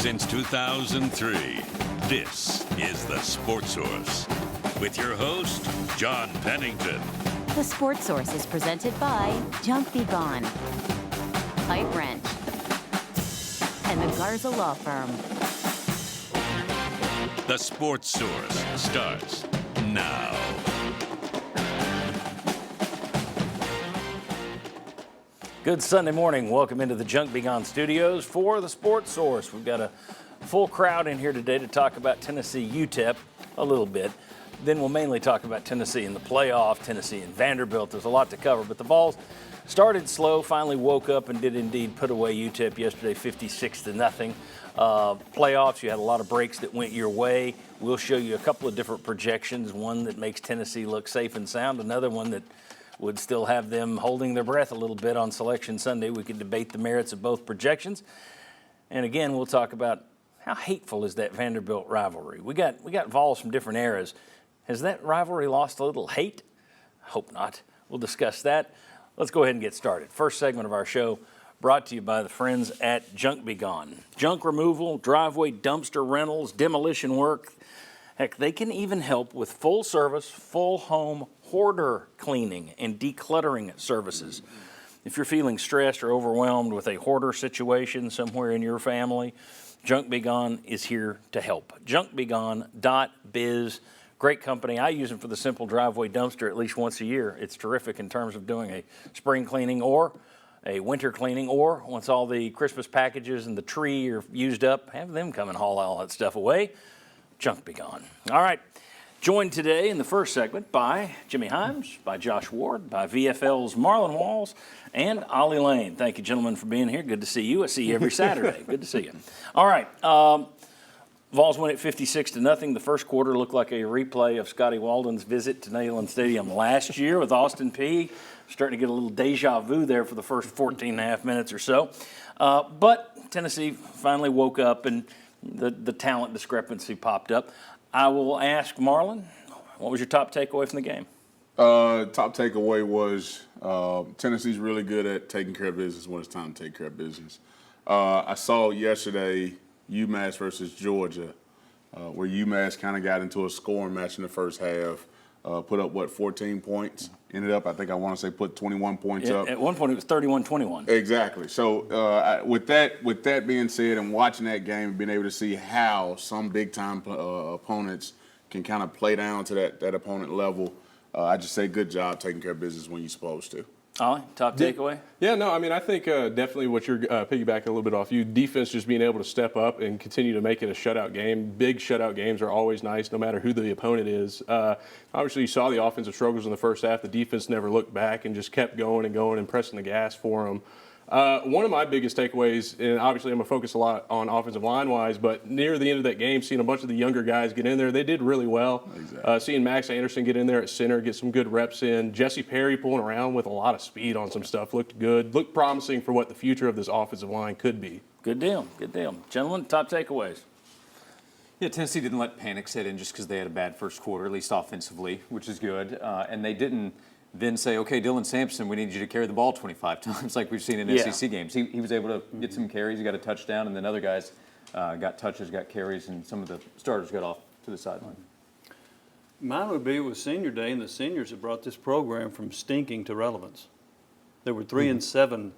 Since 2003, this is The Sports Source with your host, John Pennington. The Sports Source is presented by Junk Be Gone, Pipe Wrench, and the Garza Law Firm. The Sports Source starts now. Good Sunday morning. Welcome into the Junk Be Gone studios for the Sports Source. We've got a full crowd in here today to talk about Tennessee Utep a little bit. Then we'll mainly talk about Tennessee in the playoff, Tennessee and Vanderbilt. There's a lot to cover, but the Vols started slow, finally woke up and did indeed put away Utep yesterday 56-0. Playoffs, you had a lot of breaks that went your way. We'll show you a couple of different projections, one that makes Tennessee look safe and sound, another one that would still have them holding their breath a little bit on Selection Sunday. We could debate the merits of both projections. And again, we'll talk about how hateful is that Vanderbilt rivalry. We got Vols from different eras. Has that rivalry lost a little hate? Hope not. We'll discuss that. Let's go ahead and get started. First segment of our show brought to you by the friends at Junk Be Gone. Junk removal, driveway dumpster rentals, demolition work. Heck, they can even help with full service, full home hoarder cleaning and decluttering services. If you're feeling stressed or overwhelmed with a hoarder situation somewhere in your family, Junk Be Gone is here to help. JunkBeGone.biz. Great company. I use them for the simple driveway dumpster at least once a year. It's terrific in terms of doing a spring cleaning or a winter cleaning, or once all the Christmas packages and the tree are used up, have them come and haul all that stuff away. Junk Be Gone. All right. Joined today in the first segment by Jimmy Himes, by Josh Ward, by VFL's Marlon Walls, and Ollie Lane. Thank you, gentlemen, for being here. Good to see you. I see you every Saturday. Good to see you. All right. Vols win at 56-0. The first quarter looked like a replay of Scotty Walden's visit to Neyland Stadium last year with Austin Peay. Starting to get a little deja vu there for the first 14 and a half minutes or so. But Tennessee finally woke up and the talent discrepancy popped up. I will ask Marlon, what was your top takeaway from the game? Top takeaway was Tennessee's really good at taking care of business when it's time to take care of business. I saw yesterday UMass versus Georgia, where UMass kind of got into a scoring match in the first half, put up, 14 points? Ended up, I want to say, put 21 points up. At one point, it was 31-21. Exactly. So with that being said, and watching that game and being able to see how some big-time opponents can kind of play down to that opponent level, I just say good job taking care of business when you're supposed to. Ollie, top takeaway? Yeah, no, I think definitely what you're piggybacking a little bit off you. Defense just being able to step up and continue to make it a shutout game. Big shutout games are always nice, no matter who the opponent is. Obviously, you saw the offensive struggles in the first half. The defense never looked back and just kept going and pressing the gas for them. One of my biggest takeaways, and obviously I'm going to focus a lot on offensive line-wise, but near the end of that game, seeing a bunch of the younger guys get in there, they did really well. Exactly. Seeing Max Anderson get in there at center, get some good reps in. Jesse Perry pulling around with a lot of speed on some stuff. Looked good. Looked promising for what the future of this offensive line could be. Good deal. Good deal. Gentlemen, top takeaways. Yeah, Tennessee didn't let panic set in just because they had a bad first quarter, at least offensively, which is good. And they didn't then say, okay, Dylan Sampson, we need you to carry the ball 25 times like we've seen in SEC games. He was able to get some carries. He got a touchdown, and then other guys got touches, got carries, and some of the starters got off to the sideline. Mine would be with Senior Day, and the seniors have brought this program from stinking to relevance. They were 3-7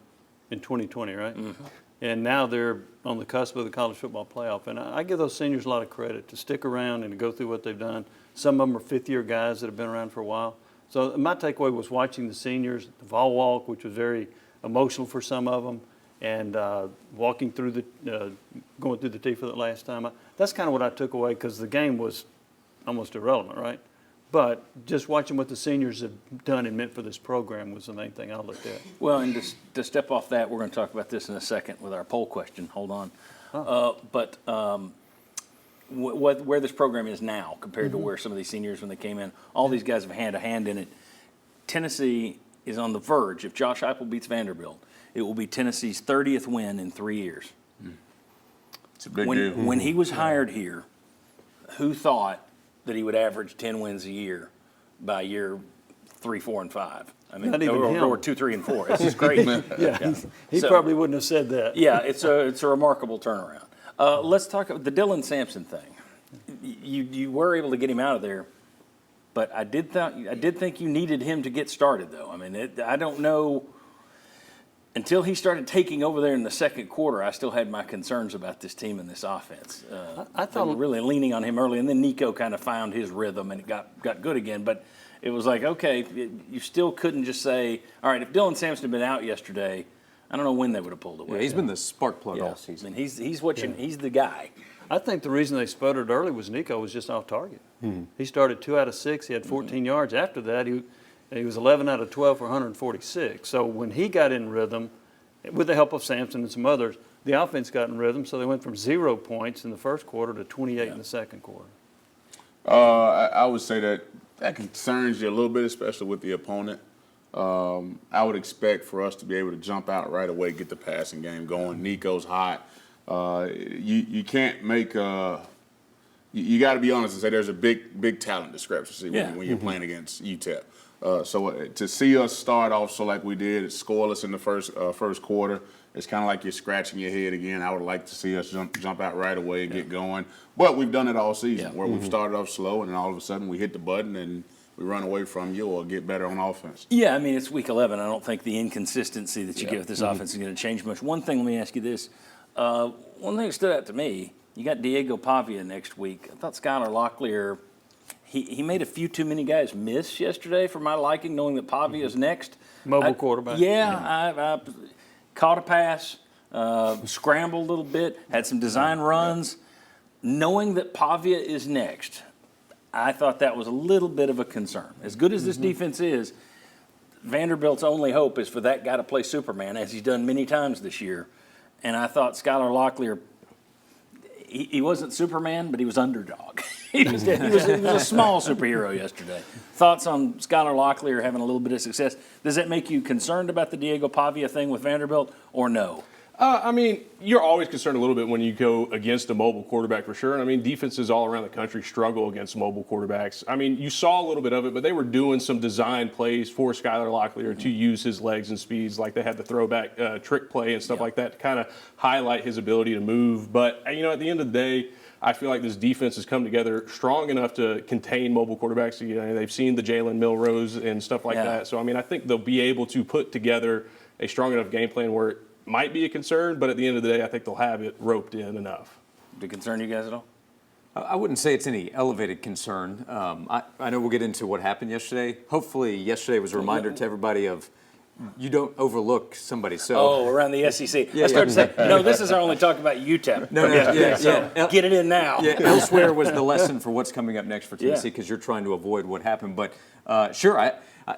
in 2020, right? Mm-hmm. And now they're on the cusp of the college football playoff. And I give those seniors a lot of credit to stick around and to go through what they've done. Some of them are fifth-year guys that have been around for a while. So my takeaway was watching the seniors, the Vol Walk, which was very emotional for some of them, and walking through going through the T for the last time. That's kind of what I took away because the game was almost irrelevant, right? But just watching what the seniors have done and meant for this program was the main thing I looked at. Well, and to step off that, we're going to talk about this in a second with our poll question. Hold on. Where this program is now compared to where some of these seniors when they came in, all these guys have had a hand in it. Tennessee is on the verge. If Josh Heupel beats Vanderbilt, it will be Tennessee's 30th win in 3 years. It's a big deal. When he was hired here, who thought that he would average 10 wins a year by year 3, 4, and 5? I mean, Not even him. or 2, 3, and 4. It's just crazy. He probably wouldn't have said that. Yeah, it's a remarkable turnaround. Let's talk about the Dylan Sampson thing. You were able to get him out of there, but I did think you needed him to get started, though. I mean, I don't know. Until he started taking over there in the second quarter, I still had my concerns about this team and this offense. I thought they were really leaning on him early, and then Nico kind of found his rhythm and it got good again. But it was like, okay, you still couldn't just say, all right, if Dylan Sampson had been out yesterday, I don't know when they would have pulled away. Yeah, he's been the spark plug all season. I mean, he's the guy. I think the reason they sputtered early was Nico was just off target. He started 2 out of 6. He had 14 yards. After that, he was 11 out of 12 for 146. So when he got in rhythm, with the help of Sampson and some others, the offense got in rhythm. So they went from 0 points in the first quarter to 28 in the second quarter. I would say that concerns you a little bit, especially with the opponent. I would expect for us to be able to jump out right away, get the passing game going. Nico's hot. You can't make you got to be honest and say there's a big talent discrepancy when you're playing against Utep. So to see us start off so like we did, scoreless in the first quarter, it's kind of like you're scratching your head again. I would like to see us jump out right away and get going. But we've done it all season where we've started off slow and then all of a sudden we hit the button and we run away from you or get better on offense. Yeah, I mean, it's week 11. I don't think the inconsistency that you get with this offense is going to change much. One thing, let me ask you this. One thing that stood out to me, you got Diego Pavia next week. I thought Skylar Locklear, he made a few too many guys miss yesterday for my liking, knowing that Pavia is next. Mobile quarterback. I caught a pass, scrambled a little bit, had some design runs. Knowing that Pavia is next, I thought that was a little bit of a concern. As good as this defense is, Vanderbilt's only hope is for that guy to play Superman, as he's done many times this year. And I thought Skylar Locklear, he wasn't Superman, but he was underdog. he was a small superhero yesterday. Thoughts on Skylar Locklear having a little bit of success? Does that make you concerned about the Diego Pavia thing with Vanderbilt, or no? I mean, you're always concerned a little bit when you go against a mobile quarterback for sure. And I mean, defenses all around the country struggle against mobile quarterbacks. I mean, you saw a little bit of it, but they were doing some design plays for Skylar Locklear to use his legs and speeds, like they had the throwback trick play and stuff like that to kind of highlight his ability to move. But, you know, at the end of the day, I feel like this defense has come together strong enough to contain mobile quarterbacks. You know, they've seen the Jalen Milrose and stuff like that. So, I mean, I think they'll be able to put together a strong enough game plan where it might be a concern, but at the end of the day, I think they'll have it roped in enough. Did it concern you guys at all? I wouldn't say it's any elevated concern. I know we'll get into what happened yesterday. Hopefully, yesterday was a reminder to everybody of you don't overlook somebody. So around the SEC. I started to say, no, this is our only talk about UTEP. No, get it in now. Yeah, elsewhere was the lesson for what's coming up next for Tennessee because you're trying to avoid what happened. But sure,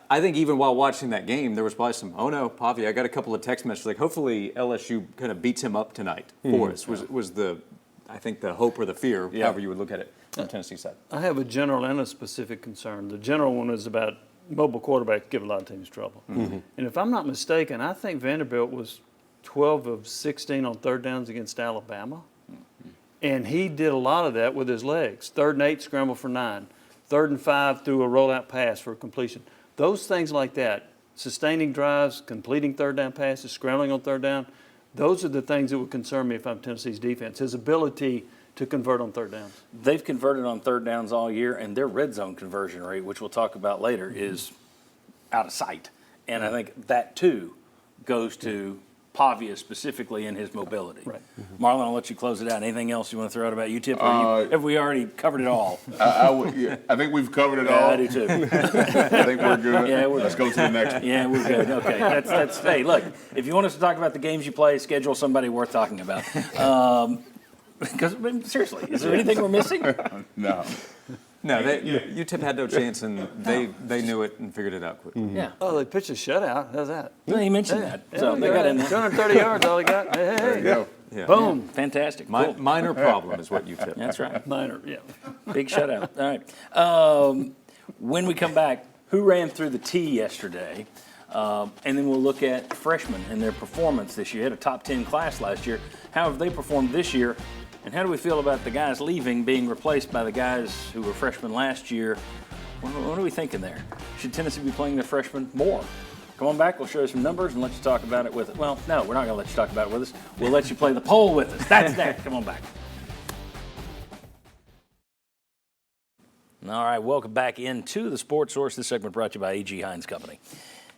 I think even while watching that game, there was probably some, oh no, Pavia, I got a couple of text messages like, hopefully LSU kind of beats him up tonight for us, was the, I think, the hope or the fear, however you would look at it from Tennessee side. I have a general and a specific concern. The general one is about mobile quarterbacks give a lot of teams trouble. And if I'm not mistaken, I think Vanderbilt was 12 of 16 on third downs against Alabama. And he did a lot of that with his legs. 3rd and 8, scramble for 9. 3rd and 5, threw a rollout pass for completion. Those things like that, sustaining drives, completing third down passes, scrambling on third down, those are the things that would concern me if I'm Tennessee's defense, his ability to convert on third downs. They've converted on third downs all year, and their red zone conversion rate, which we'll talk about later, is out of sight. And I think that, too, goes to Pavia specifically in his mobility. Right. Marlon, I'll let you close it out. Anything else you want to throw out about UTEP? Have we already covered it all? I think we've covered it all. I do too. I think we're good. Yeah, Let's go to the next one. Yeah, we're good. Okay. That's hey, look, if you want us to talk about the games you play, schedule somebody worth talking about. Because, seriously, is there anything we're missing? No. No, UTEP had no chance, and they knew it and figured it out quickly. Yeah. Oh, they pitched a shutout. How's that? No, you mentioned that. So they got in there. 230 yards, all they got. Hey, There you go. Yeah. boom. Fantastic. Cool. Minor problem is what UTEP. That's right. Minor, yeah. Big shutout. All right. When we come back, who ran through the T yesterday? And then we'll look at freshmen and their performance this year. Had a top 10 class last year. How have they performed this year? And how do we feel about the guys leaving being replaced by the guys who were freshmen last year? What are we thinking there? Should Tennessee be playing their freshmen more? Come on back. We'll show you some numbers and let you talk about it with us. Well, no, we're not going to let you talk about it with us. We'll let you play the poll with us. That's next. Come on back. All right, welcome back into the Sports Source. This segment brought to you by A.G. Hines Company.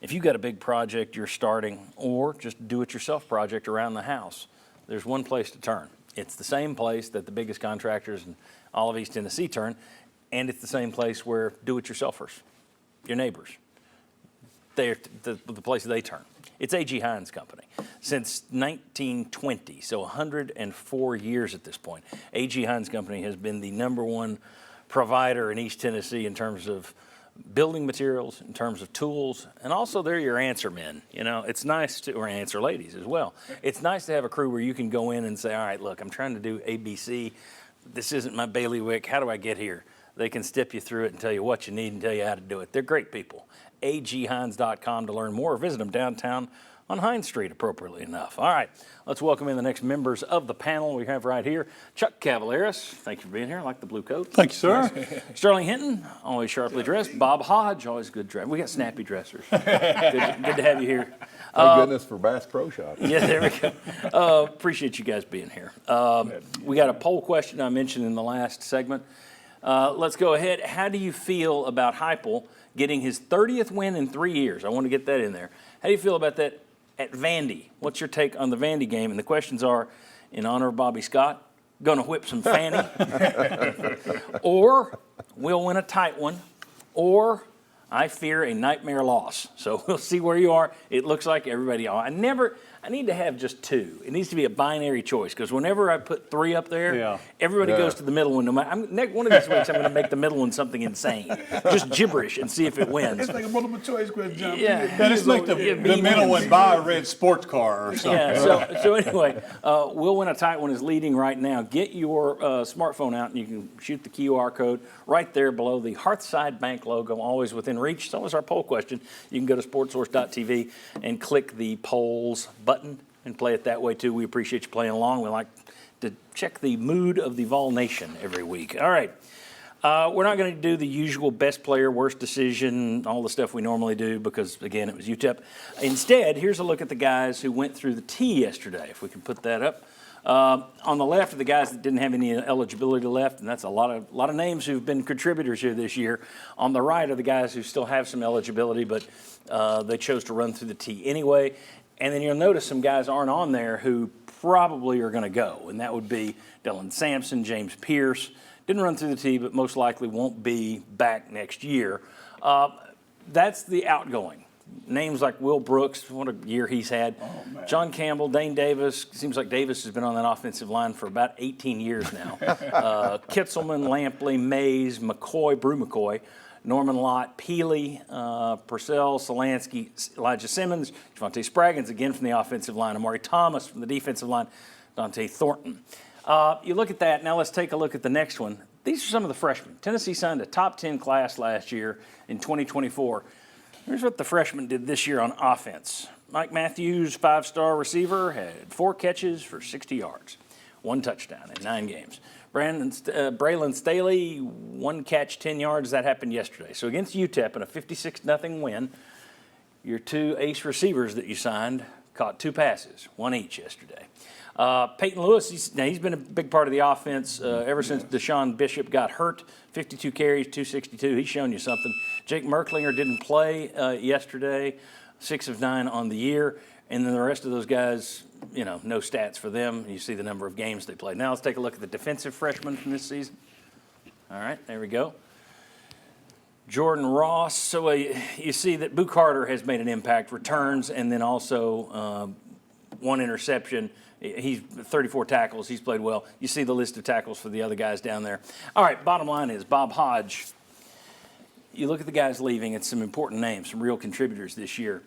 If you've got a big project you're starting or just do-it-yourself project around the house, there's one place to turn. It's the same place that the biggest contractors in all of East Tennessee turn, and it's the same place where do-it-yourselfers, your neighbors, they're the place they turn. It's A.G. Hines Company. Since 1920, so 104 years at this point, A.G. Hines Company has been the number one provider in East Tennessee in terms of building materials, in terms of tools, and also they're your answer men. You know, it's nice to, or answer ladies as well. It's nice to have a crew where you can go in and say, all right, look, I'm trying to do ABC. This isn't my bailiwick. How do I get here? They can step you through it and tell you what you need and tell you how to do it. They're great people. aghines.com to learn more. Visit them downtown on Hines Street, appropriately enough. All right, let's welcome in the next members of the panel we have right here. Chuck Cavaleris, thank you for being here. I like the blue coat. Thank you, sir. Sterling Hinton, always sharply dressed. Bob Hodge, always good dress. We got snappy dressers. good to have you here. Thank goodness for Bass Pro Shop. Yeah, there we go. Appreciate you guys being here. We got a poll question I mentioned in the last segment. Let's go ahead. How do you feel about Heupel getting his 30th win in 3 years? I want to get that in there. How do you feel about that at Vandy? What's your take on the Vandy game? And the questions are, in honor of Bobby Scott, going to whip some Fanny, or we'll win a tight one, or I fear a nightmare loss. So we'll see where you are. It looks like everybody. I need to have just two. It needs to be a binary choice, because whenever I put three up there, everybody goes to the middle one. No matter, one of these weeks, I'm going to make the middle one something insane, just gibberish, and see if it wins. It's like a multiple choice question. Yeah, Let's make the middle one buy a red sports car or something. Yeah. So anyway, we'll win a tight one is leading right now. Get your smartphone out and you can shoot the QR code right there below the Hearthside Bank logo, always within reach. So is our poll question. You can go to sportsource.tv and click the polls button and play it that way too. We appreciate you playing along. We like to check the mood of the Vol Nation every week. All right. We're not going to do the usual best player, worst decision, all the stuff we normally do because, again, it was Utep. Instead, here's a look at the guys who went through the T yesterday, if we can put that up. On the left are the guys that didn't have any eligibility left, and that's a lot of names who've been contributors here this year. On the right are the guys who still have some eligibility, but they chose to run through the T anyway. And then you'll notice some guys aren't on there who probably are going to go, and that would be Dylan Sampson, James Pierce. Didn't run through the T, but most likely won't be back next year. That's the outgoing. Names like Will Brooks, what a year he's had. Oh, John Campbell, Dane Davis. Seems like Davis has been on that offensive line for about 18 years now. Kitzelman, Lampley, Mays, McCoy, Brew McCoy, Norman Lott, Peely, Purcell, Solansky, Elijah Simmons, Javonte Spraggins, again from the offensive line, Amari Thomas from the defensive line, Dante Thornton. You look at that. Now let's take a look at the next one. These are some of the freshmen. Tennessee signed a top 10 class last year in 2024. Here's what the freshmen did this year on offense. Mike Matthews, 5-star receiver, had 4 catches for 60 yards, 1 touchdown in 9 games. Braylon Staley, 1 catch, 10 yards. That happened yesterday. So against UTEP in a 56-0 win, your 2 ace receivers that you signed caught 2 passes, 1 each yesterday. Peyton Lewis, he's been a big part of the offense ever since Deshaun Bishop got hurt. 52 carries, 262. He's shown you something. Jake Merklinger didn't play yesterday, 6 of 9 on the year. And then the rest of those guys, no stats for them. You see the number of games they played. Now let's take a look at the defensive freshmen from this season. All right, there we go. Jordan Ross. So you see that Boo Carter has made an impact, returns, and then also 1 interception. He's 34 tackles. He's played well. You see the list of tackles for the other guys down there. All right, bottom line is Bob Hodge. You look at the guys leaving. It's some important names, some real contributors this year.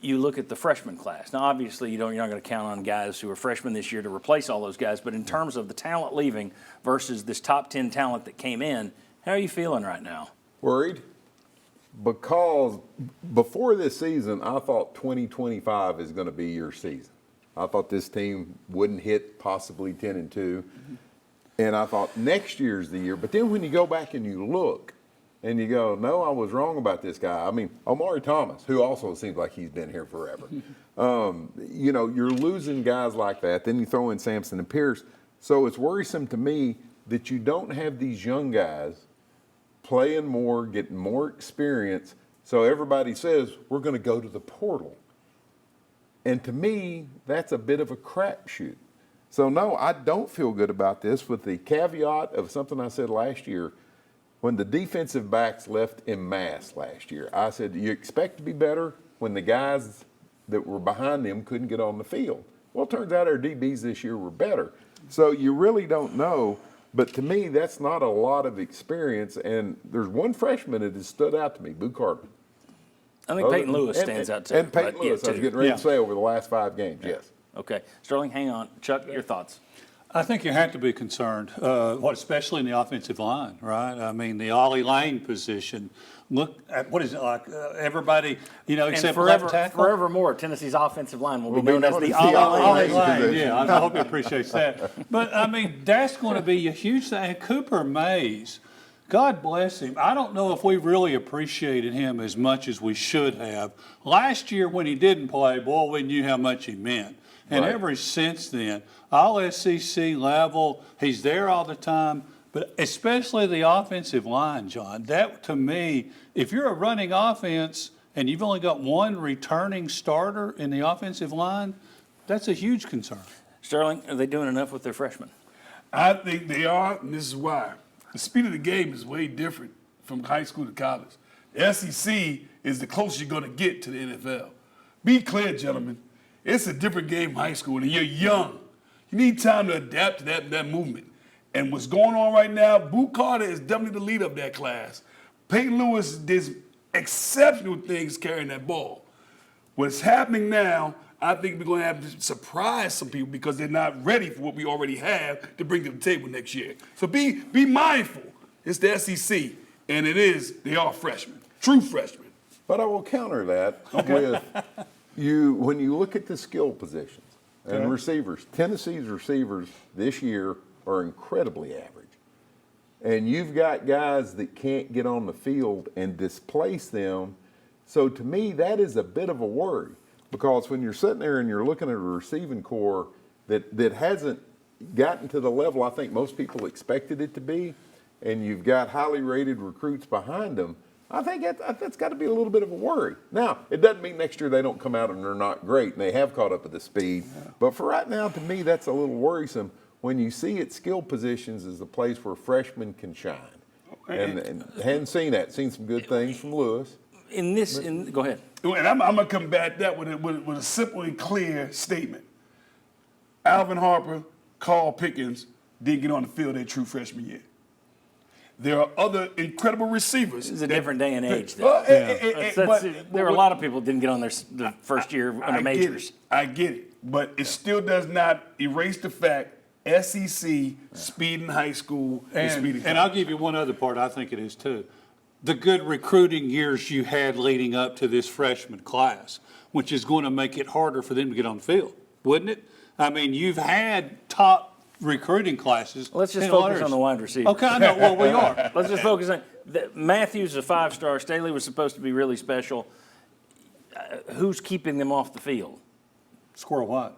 You look at the freshman class. Now, obviously, you're not going to count on guys who are freshmen this year to replace all those guys. But in terms of the talent leaving versus this top 10 talent that came in, how are you feeling right now? Worried? Because before this season, I thought 2025 is going to be your season. I thought this team wouldn't hit possibly 10-2. And I thought next year's the year. But then when you go back and you look and you go, no, I was wrong about this guy. I mean, Omari Thomas, who also seems like he's been here forever. You know, you're losing guys like that. Then you throw in Sampson and Pierce. So it's worrisome to me that you don't have these young guys playing more, getting more experience. So everybody says, we're going to go to the portal. And to me, that's a bit of a crapshoot. So no, I don't feel good about this, with the caveat of something I said last year. When the defensive backs left en masse last year, I said, you expect to be better when the guys that were behind them couldn't get on the field. Well, it turns out our DBs this year were better. So you really don't know. But to me, that's not a lot of experience. And there's one freshman that has stood out to me, Boo Carter. I think Peyton Lewis stands out too. And Peyton Lewis, I was getting ready to say, over the last 5 games, yes. Okay. Sterling, hang on. Chuck, your thoughts? I think you have to be concerned, especially in the offensive line, right? I mean, the Ollie Lane position. Look at what is it like? Everybody, you know, except left tackle. Forevermore, Tennessee's offensive line will be known as the Ollie Lane. Yeah, I hope he appreciates that. But I mean, that's going to be a huge thing. And Cooper Mays, God bless him. I don't know if we really appreciated him as much as we should have. Last year when he didn't play, boy, we knew how much he meant. And ever since then, all SEC level, he's there all the time. But especially the offensive line, John, that to me, if you're a running offense and you've only got one returning starter in the offensive line, that's a huge concern. Sterling, are they doing enough with their freshmen? I think they are, and this is why. The speed of the game is way different from high school to college. The SEC is the closest you're going to get to the NFL. Be clear, gentlemen. It's a different game from high school, and you're young. You need time to adapt to that movement. And what's going on right now, Boo Carter is definitely the leader of that class. Peyton Lewis did exceptional things carrying that ball. What's happening now, I think we're going to have to surprise some people because they're not ready for what we already have to bring to the table next year. So be mindful. It's the SEC, and they are freshmen, true freshmen. But I will counter that with when you look at the skill positions and receivers. Tennessee's receivers this year are incredibly average. And you've got guys that can't get on the field and displace them. So to me, that is a bit of a worry, because when you're sitting there and you're looking at a receiving core that hasn't gotten to the level I think most people expected it to be, and you've got highly rated recruits behind them, I think that's got to be a little bit of a worry. Now, it doesn't mean next year they don't come out and they're not great and they have caught up with the speed. Yeah. But for right now, to me, that's a little worrisome when you see at skill positions as the place where freshmen can shine. And hadn't seen that. Seen some good things from Lewis. Go ahead. And I'm going to combat that with a simple and clear statement. Alvin Harper, Carl Pickens didn't get on the field their true freshman year. There are other incredible receivers. It's a different day and age, though. There were a lot of people that didn't get on their first year under majors. I get it. But it still does not erase the fact SEC, speed in high school, and speed in college. And I'll give you one other part I think it is, too. The good recruiting years you had leading up to this freshman class, which is going to make it harder for them to get on the field, wouldn't it? I mean, you've had top recruiting classes. Let's just focus on the wide receiver. Okay, I know. Well, we are. Let's just focus on Matthews, a 5-star. Staley was supposed to be really special. Who's keeping them off the field? Squirrel White.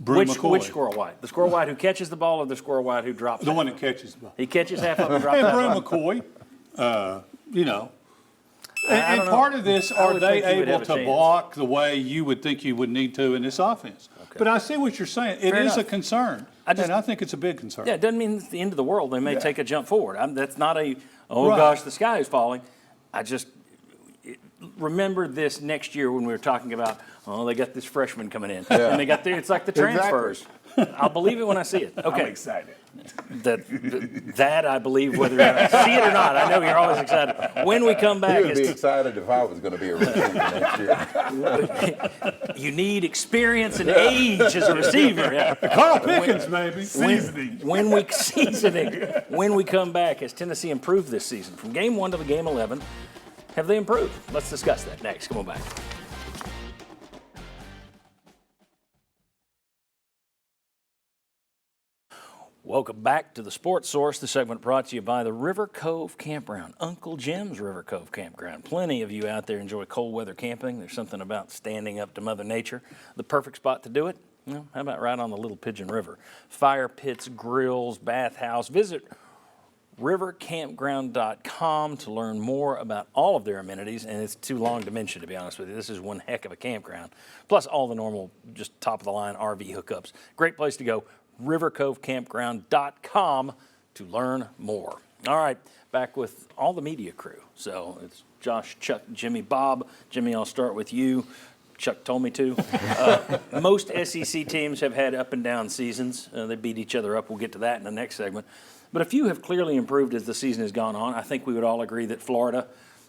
Which Squirrel White? The Squirrel White who catches the ball, or the Squirrel White who drops it? The one that catches the ball. He catches half of it and drops half of it. And Brew McCoy, you know. And part of this, are they able to block the way you would think you would need to in this offense? Okay. But I see what you're saying. It is a concern, and I think it's a big concern. Yeah, it doesn't mean it's the end of the world. They may take a jump forward. That's not gosh, the sky is falling. I just remember this next year when we were talking about, they got this freshman coming in. Yeah. And they got it's like the transfers. Exactly. I'll believe it when I see it. Okay. I'm excited. That I believe, whether I see it or not. I know you're always excited. When we come back, you would be excited if I was going to be a receiver next year. You need experience and age as a receiver. Yeah. Carl Pickens, maybe. Seasoning. When we come back, has Tennessee improved this season from game 1 to the game 11? Have they improved? Let's discuss that next. Come on back. Welcome back to the Sports Source. The segment brought to you by the River Cove Campground, Uncle Jim's River Cove Campground. Plenty of you out there enjoy cold weather camping. There's something about standing up to Mother Nature. The perfect spot to do it? Well, how about right on the Little Pigeon River? Fire pits, grills, bathhouse. Visit rivercampground.com to learn more about all of their amenities, and it's too long to mention, to be honest with you. This is one heck of a campground. Plus all the normal, just top-of-the-line RV hookups. Great place to go. rivercovecampground.com to learn more. All right, back with all the media crew. So it's Josh, Chuck, Jimmy, Bob. Jimmy, I'll start with you. Chuck told me to. Most SEC teams have had up and down seasons. They beat each other up. We'll get to that in the next segment. But a few have clearly improved as the season has gone on. I think we would all agree that Florida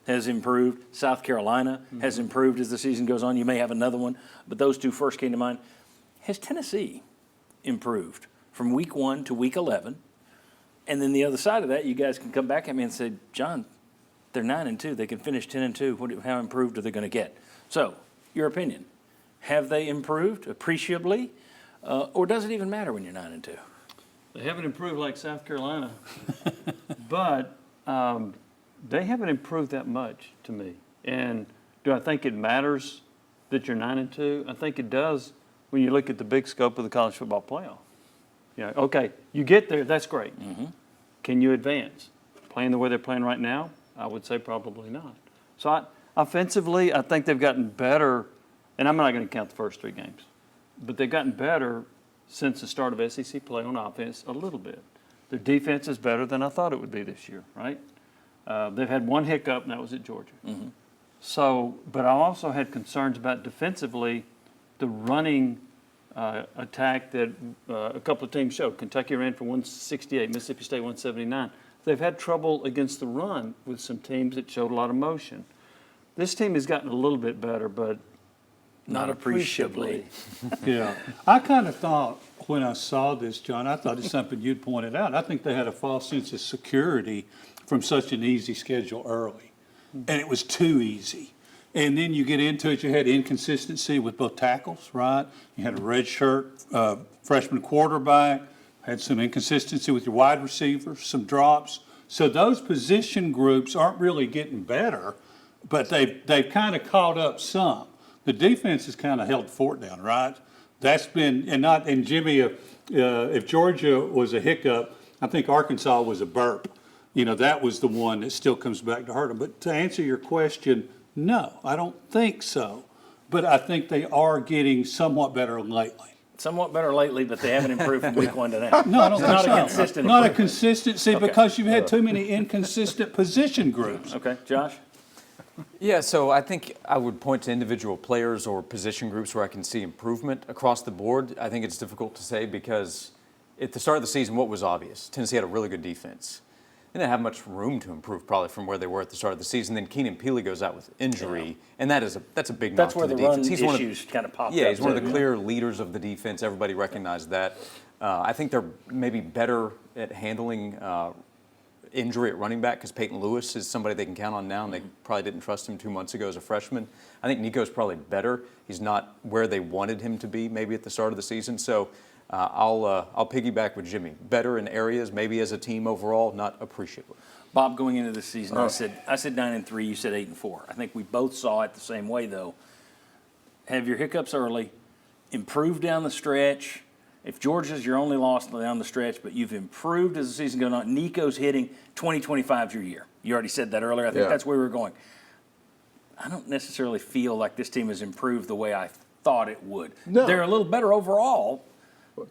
has improved. South Carolina has improved as the season goes on. You may have another one, but those two first came to mind. Has Tennessee improved from week 1 to week 11? And then the other side of that, you guys can come back at me and say, John, they're 9-2. They can finish 10-2. How improved are they going to get? So, your opinion. Have they improved appreciably? Or does it even matter when you're 9-2? They haven't improved like South Carolina, but they haven't improved that much to me. And do I think it matters that you're 9-2? I think it does when you look at the big scope of the college football playoff. You know, okay, you get there, that's great. Mm-hmm. Can you advance? Playing the way they're playing right now, I would say probably not. So offensively, I think they've gotten better, and I'm not going to count the first 3 games, but they've gotten better since the start of SEC play on offense a little bit. Their defense is better than I thought it would be this year, right? They've had one hiccup, and that was at Georgia. Mm-hmm. So, but I also had concerns about defensively the running attack that a couple of teams showed. Kentucky ran for 168, Mississippi State 179. They've had trouble against the run with some teams that showed a lot of motion. This team has gotten a little bit better, but not appreciably. Yeah. I kind of thought when I saw this, John, I thought it's something you'd pointed out. I think they had a false sense of security from such an easy schedule early. And it was too easy. And then you get into it, you had inconsistency with both tackles, right? You had a redshirt freshman quarterback, had some inconsistency with your wide receivers, some drops. So those position groups aren't really getting better, but they've kind of caught up some. The defense has kind of held the fort down, right? That's been, and Jimmy, if Georgia was a hiccup, I think Arkansas was a burp. You know, that was the one that still comes back to hurt them. But to answer your question, no, I don't think so. But I think they are getting somewhat better lately. Somewhat better lately, but they haven't improved from week 1 to now. No, I don't think so. Not a consistent Not a improvement. consistency because you've had too many inconsistent position groups. Okay, Josh? Yeah, so I think I would point to individual players or position groups where I can see improvement across the board. I think it's difficult to say because at the start of the season, what was obvious? Tennessee had a really good defense. They didn't have much room to improve probably from where they were at the start of the season. Then Keenan Peely goes out with injury, and that's a big knock to the defense. That's where the run issues kind of popped up. Yeah, he's one of the clear leaders of the defense. Everybody recognized that. I think they're maybe better at handling injury at running back because Peyton Lewis is somebody they can count on now, and they probably didn't trust him 2 months ago as a freshman. I think Nico's probably better. He's not where they wanted him to be maybe at the start of the season. So I'll piggyback with Jimmy. Better in areas, maybe as a team overall, not appreciably. Bob, going into this season, I said 9-3. You said 8-4. I think we both saw it the same way, though. Have your hiccups early, improve down the stretch. If Georgia's your only loss down the stretch, but you've improved as the season goes on, Nico's hitting 2025's your year. You already said that earlier. I think that's where we were going. I don't necessarily feel like this team has improved the way I thought it would. No. They're a little better overall,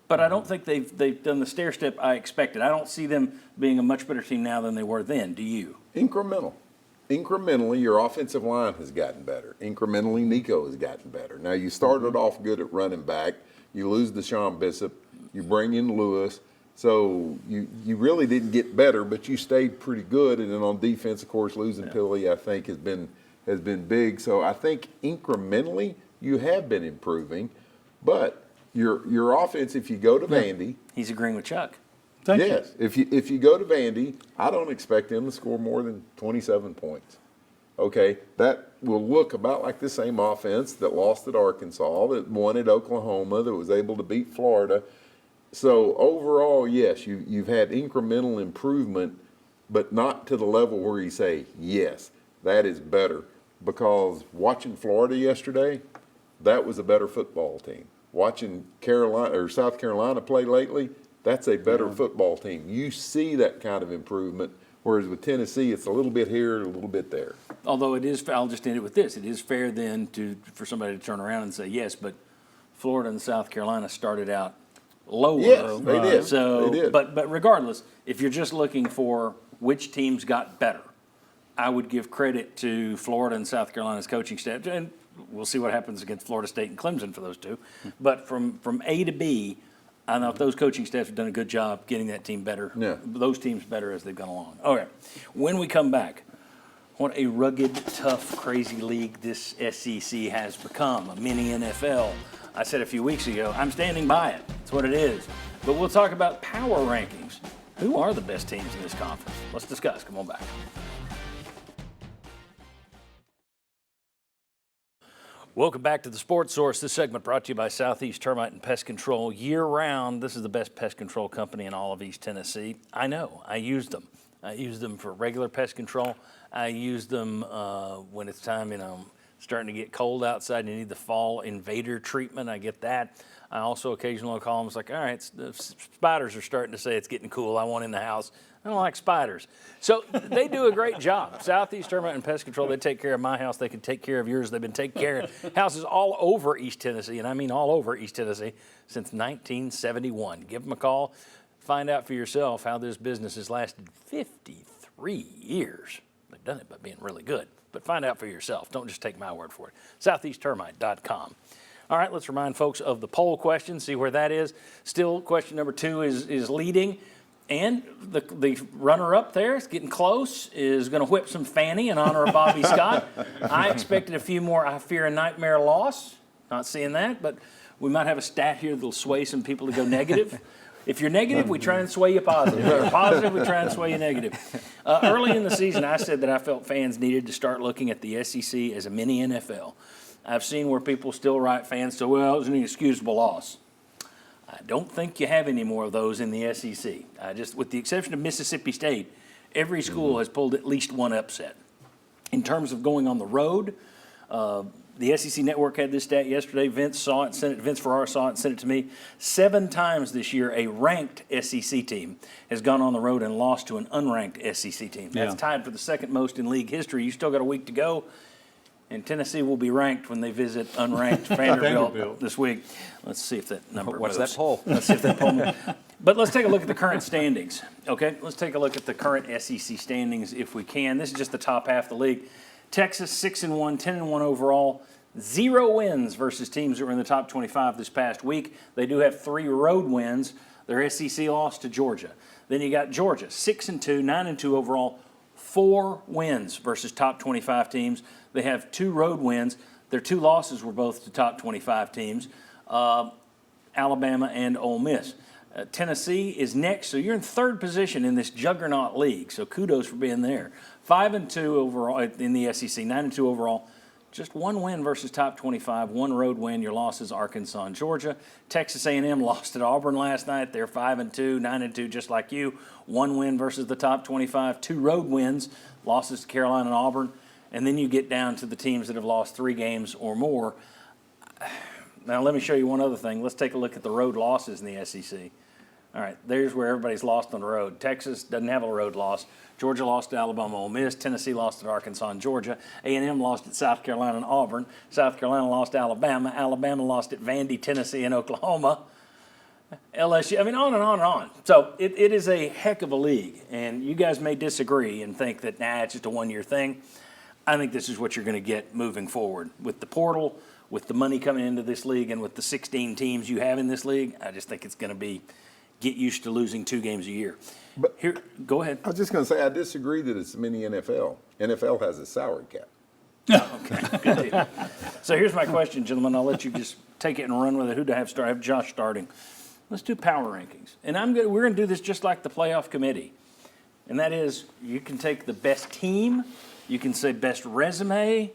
but I don't think they've done the stair step I expected. I don't see them being a much better team now than they were then. Do you? Incrementally, your offensive line has gotten better. Incrementally, Nico has gotten better. Now, you started off good at running back. You lose Deshaun Bishop. You bring in Lewis. So you really didn't get better, but you stayed pretty good. And then on defense, of course, losing Pilley, I think, has been big. So I think incrementally you have been improving. But your offense, if you go to Vandy. He's agreeing with Chuck. Thank you. Yes. If you go to Vandy, I don't expect them to score more than 27 points. Okay, that will look about like the same offense that lost at Arkansas, that won at Oklahoma, that was able to beat Florida. So overall, yes, you've had incremental improvement, but not to the level where you say, yes, that is better. Because watching Florida yesterday, that was a better football team. Watching Carolina or South Carolina play lately, that's a better football team. You see that kind of improvement, whereas with Tennessee, it's a little bit here, a little bit there. Although it is, I'll just end it with this. It is fair then for somebody to turn around and say, yes, but Florida and South Carolina started out lower. Yes, they did. So, they did. But regardless, if you're just looking for which teams got better, I would give credit to Florida and South Carolina's coaching staff, and we'll see what happens against Florida State and Clemson for those two. But from A to B, I know those coaching staffs have done a good job getting that team better, those teams better as they've gone along. Okay, when we come back, what a rugged, tough, crazy league this SEC has become, a mini NFL. I said a few weeks ago, I'm standing by it. That's what it is. But we'll talk about power rankings. Who are the best teams in this conference? Let's discuss. Come on back. Welcome back to the Sports Source. This segment brought to you by Southeast Termite and Pest Control. Year-round, this is the best pest control company in all of East Tennessee. I know. I use them. I use them for regular pest control. I use them when it's time, starting to get cold outside and you need the fall invader treatment. I get that. I also occasionally call them. It's like, all right, the spiders are starting to say it's getting cool. I want in the house. I don't like spiders. So they do a great job. Southeast Termite and Pest Control, they take care of my house. They can take care of yours. They've been taking care of houses all over East Tennessee, and I mean all over East Tennessee, since 1971. Give them a call. Find out for yourself how this business has lasted 53 years. They've done it by being really good. But find out for yourself. Don't just take my word for it. SoutheastTermite.com. All right, let's remind folks of the poll question, see where that is. Still, question number 2 is leading. And the runner-up there is getting close, is going to whip some fanny in honor of Bobby Scott. I expected a few more I fear a nightmare loss. Not seeing that, but we might have a stat here that'll sway some people to go negative. If you're negative, we try and sway you positive. If you're positive, we try and sway you negative. Early in the season, I said that I felt fans needed to start looking at the SEC as a mini NFL. I've seen where people still write fans say, well, it was an inexcusable loss. I don't think you have any more of those in the SEC. With the exception of Mississippi State, every school has pulled at least one upset. In terms of going on the road, the SEC Network had this stat yesterday. Vince Ferrara saw it and sent it to me. 7 times this year, a ranked SEC team has gone on the road and lost to an unranked SEC team. That's tied for the second most in league history. You still got a week to go. And Tennessee will be ranked when they visit unranked Vanderbilt this week. Let's see if that number What's moves. that poll? Let's see if that poll moves. But let's take a look at the current standings, okay? Let's take a look at the current SEC standings if we can. This is just the top half of the league. Texas 6-1, 10-1 overall. 0 wins versus teams that were in the top 25 this past week. They do have 3 road wins. Their SEC loss to Georgia. Then you got Georgia 6-2, 9-2 overall. 4 wins versus top 25 teams. They have 2 road wins. Their 2 losses were both to top 25 teams, Alabama and Ole Miss. Tennessee is next, so you're in 3rd position in this juggernaut league, so kudos for being there. 5-2 overall in the SEC, 9-2 overall. Just 1 win versus top 25, 1 road win. Your losses, Arkansas and Georgia. Texas A&M lost at Auburn last night. They're 5-2, 9-2, just like you. 1 win versus the top 25, 2 road wins, losses to Carolina and Auburn. And then you get down to the teams that have lost 3 games or more. Now, let me show you one other thing. Let's take a look at the road losses in the SEC. All right, there's where everybody's lost on the road. Texas doesn't have a road loss. Georgia lost to Alabama, Ole Miss. Tennessee lost to Arkansas and Georgia. A&M lost at South Carolina and Auburn. South Carolina lost to Alabama. Alabama lost at Vandy, Tennessee, and Oklahoma. LSU, on and on and on. So it is a heck of a league, and you guys may disagree and think that, it's just a one-year thing. I think this is what you're going to get moving forward. With the portal, with the money coming into this league, and with the 16 teams you have in this league, I just think it's going to be get used to losing 2 games a year. But here, go ahead. I was just going to say, I disagree that it's a mini NFL. NFL has a salary cap. Okay, good deal. So here's my question, gentlemen. I'll let you just take it and run with it. Who do I have start? I have Josh starting. Let's do power rankings. And we're going to do this just like the playoff committee. And that is, you can take the best team, you can say best resume,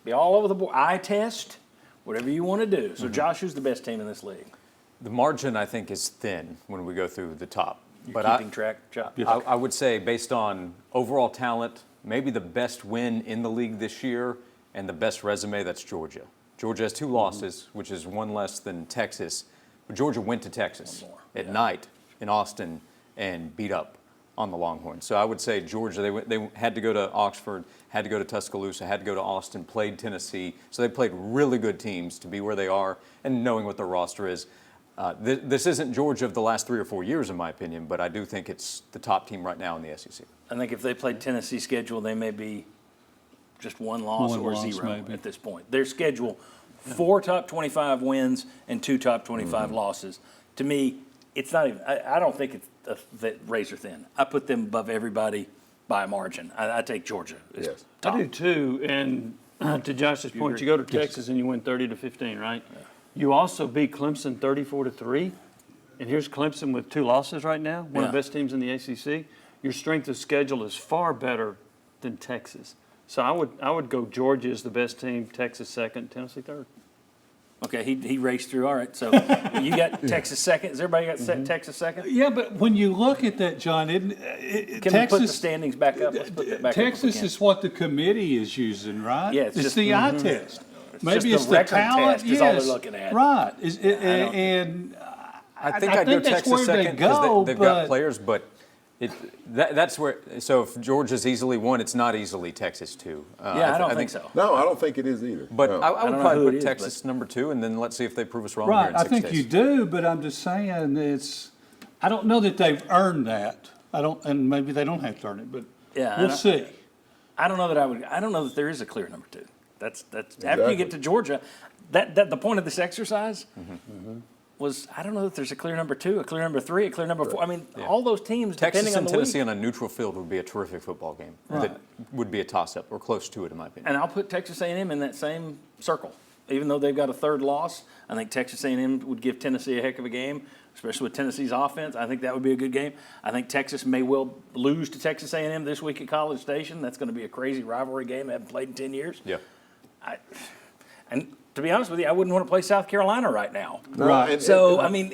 be all over the board, eye test, whatever you want to do. So Josh, who's the best team in this league? The margin, I think, is thin when we go through the top. You're keeping track, Chop? I would say based on overall talent, maybe the best win in the league this year and the best resume, that's Georgia. Georgia has 2 losses, which is 1 less than Texas. But Georgia went to Texas at night in Austin and beat up on the Longhorns. So I would say Georgia, they had to go to Oxford, had to go to Tuscaloosa, had to go to Austin, played Tennessee. So they played really good teams to be where they are and knowing what their roster is. This isn't Georgia of the last 3 or 4 years, in my opinion, but I do think it's the top team right now in the SEC. I think if they played Tennessee schedule, they may be just 1 loss or 0 maybe. at this point. Their schedule, 4 top 25 wins and 2 top 25 losses. To me, it's not even, I don't think it's razor thin. I put them above everybody by a margin. I take Georgia. Yes. Top. I do too. And to Josh's point, you go to Texas and you win 30-15, right? Yeah. You also beat Clemson 34-3. And here's Clemson with 2 losses right now, one of the best teams in the ACC. Your strength of schedule is far better than Texas. So I would go Georgia as the best team, Texas second, Tennessee third. Okay, he raced through. All right, so you got Texas second. Has everybody got Texas second? Yeah, but when you look at that, John, Can Texas, we put the standings back up? Let's put that back Texas up is what the committee is using, right? Yeah, it's just the eye test. Maybe just it's the the record talent. test is all they're looking at. Right. I think I'd go that's Texas where they second go, because they've got players, but that's where. So if Georgia's easily 1, it's not easily Texas 2. I don't think so. No, I don't think it is either. But No. I would know who probably it put is, Texas number 2, and then let's see if they prove us wrong Right. here in I 6 think days. you do, but I'm just saying I don't know that they've earned that. And maybe they don't have to earn it, but we'll see. I don't know that there is a clear number 2. That's after you get to Georgia. That the point of this exercise was I don't know that there's a clear number 2, a clear number 3, a clear number 4. I mean, all those teams Texas depending on and the Tennessee week. on a neutral field would be a terrific football game. That would be a toss-up or close to it, in my opinion. And I'll put Texas A&M in that same circle. Even though they've got a 3rd loss, I think Texas A&M would give Tennessee a heck of a game, especially with Tennessee's offense. I think that would be a good game. I think Texas may well lose to Texas A&M this week at College Station. That's going to be a crazy rivalry game. They haven't played in 10 years. Yeah. And to be honest with you, I wouldn't want to play South Carolina right now. Right. So, I mean,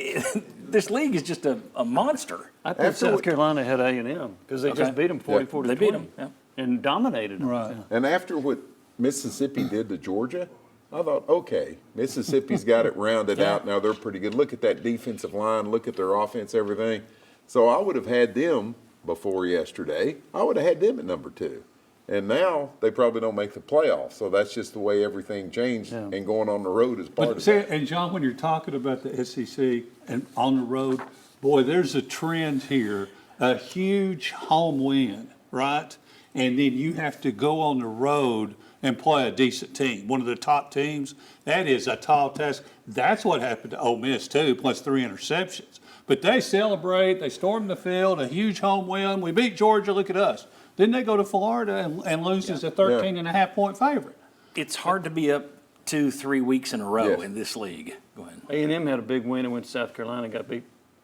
this league is just a monster. I thought South Carolina had A&M because they just beat them 44-20. They beat them, and dominated them. Right. And after what Mississippi did to Georgia, I thought, okay, Mississippi's got it rounded out. Now they're pretty good. Look at that defensive line. Look at their offense, everything. So I would have had them before yesterday. I would have had them at number 2. And now they probably don't make the playoffs. So that's just the way everything changed. Yeah. And going on the road is part But of see, it. and John, when you're talking about the SEC and on the road, boy, there's a trend here, a huge home win, right? And then you have to go on the road and play a decent team, one of the top teams. That is a tall task. That's what happened to Ole Miss, too, plus 3 interceptions. But they celebrate, they storm the field, a huge home win. We beat Georgia, look at us. Then they go to Florida and lose as a 13.5-point favorite. It's hard to be up 2-3 weeks in a row Yes. in this league. Go ahead. A&M had a big win and went to South Carolina and got beat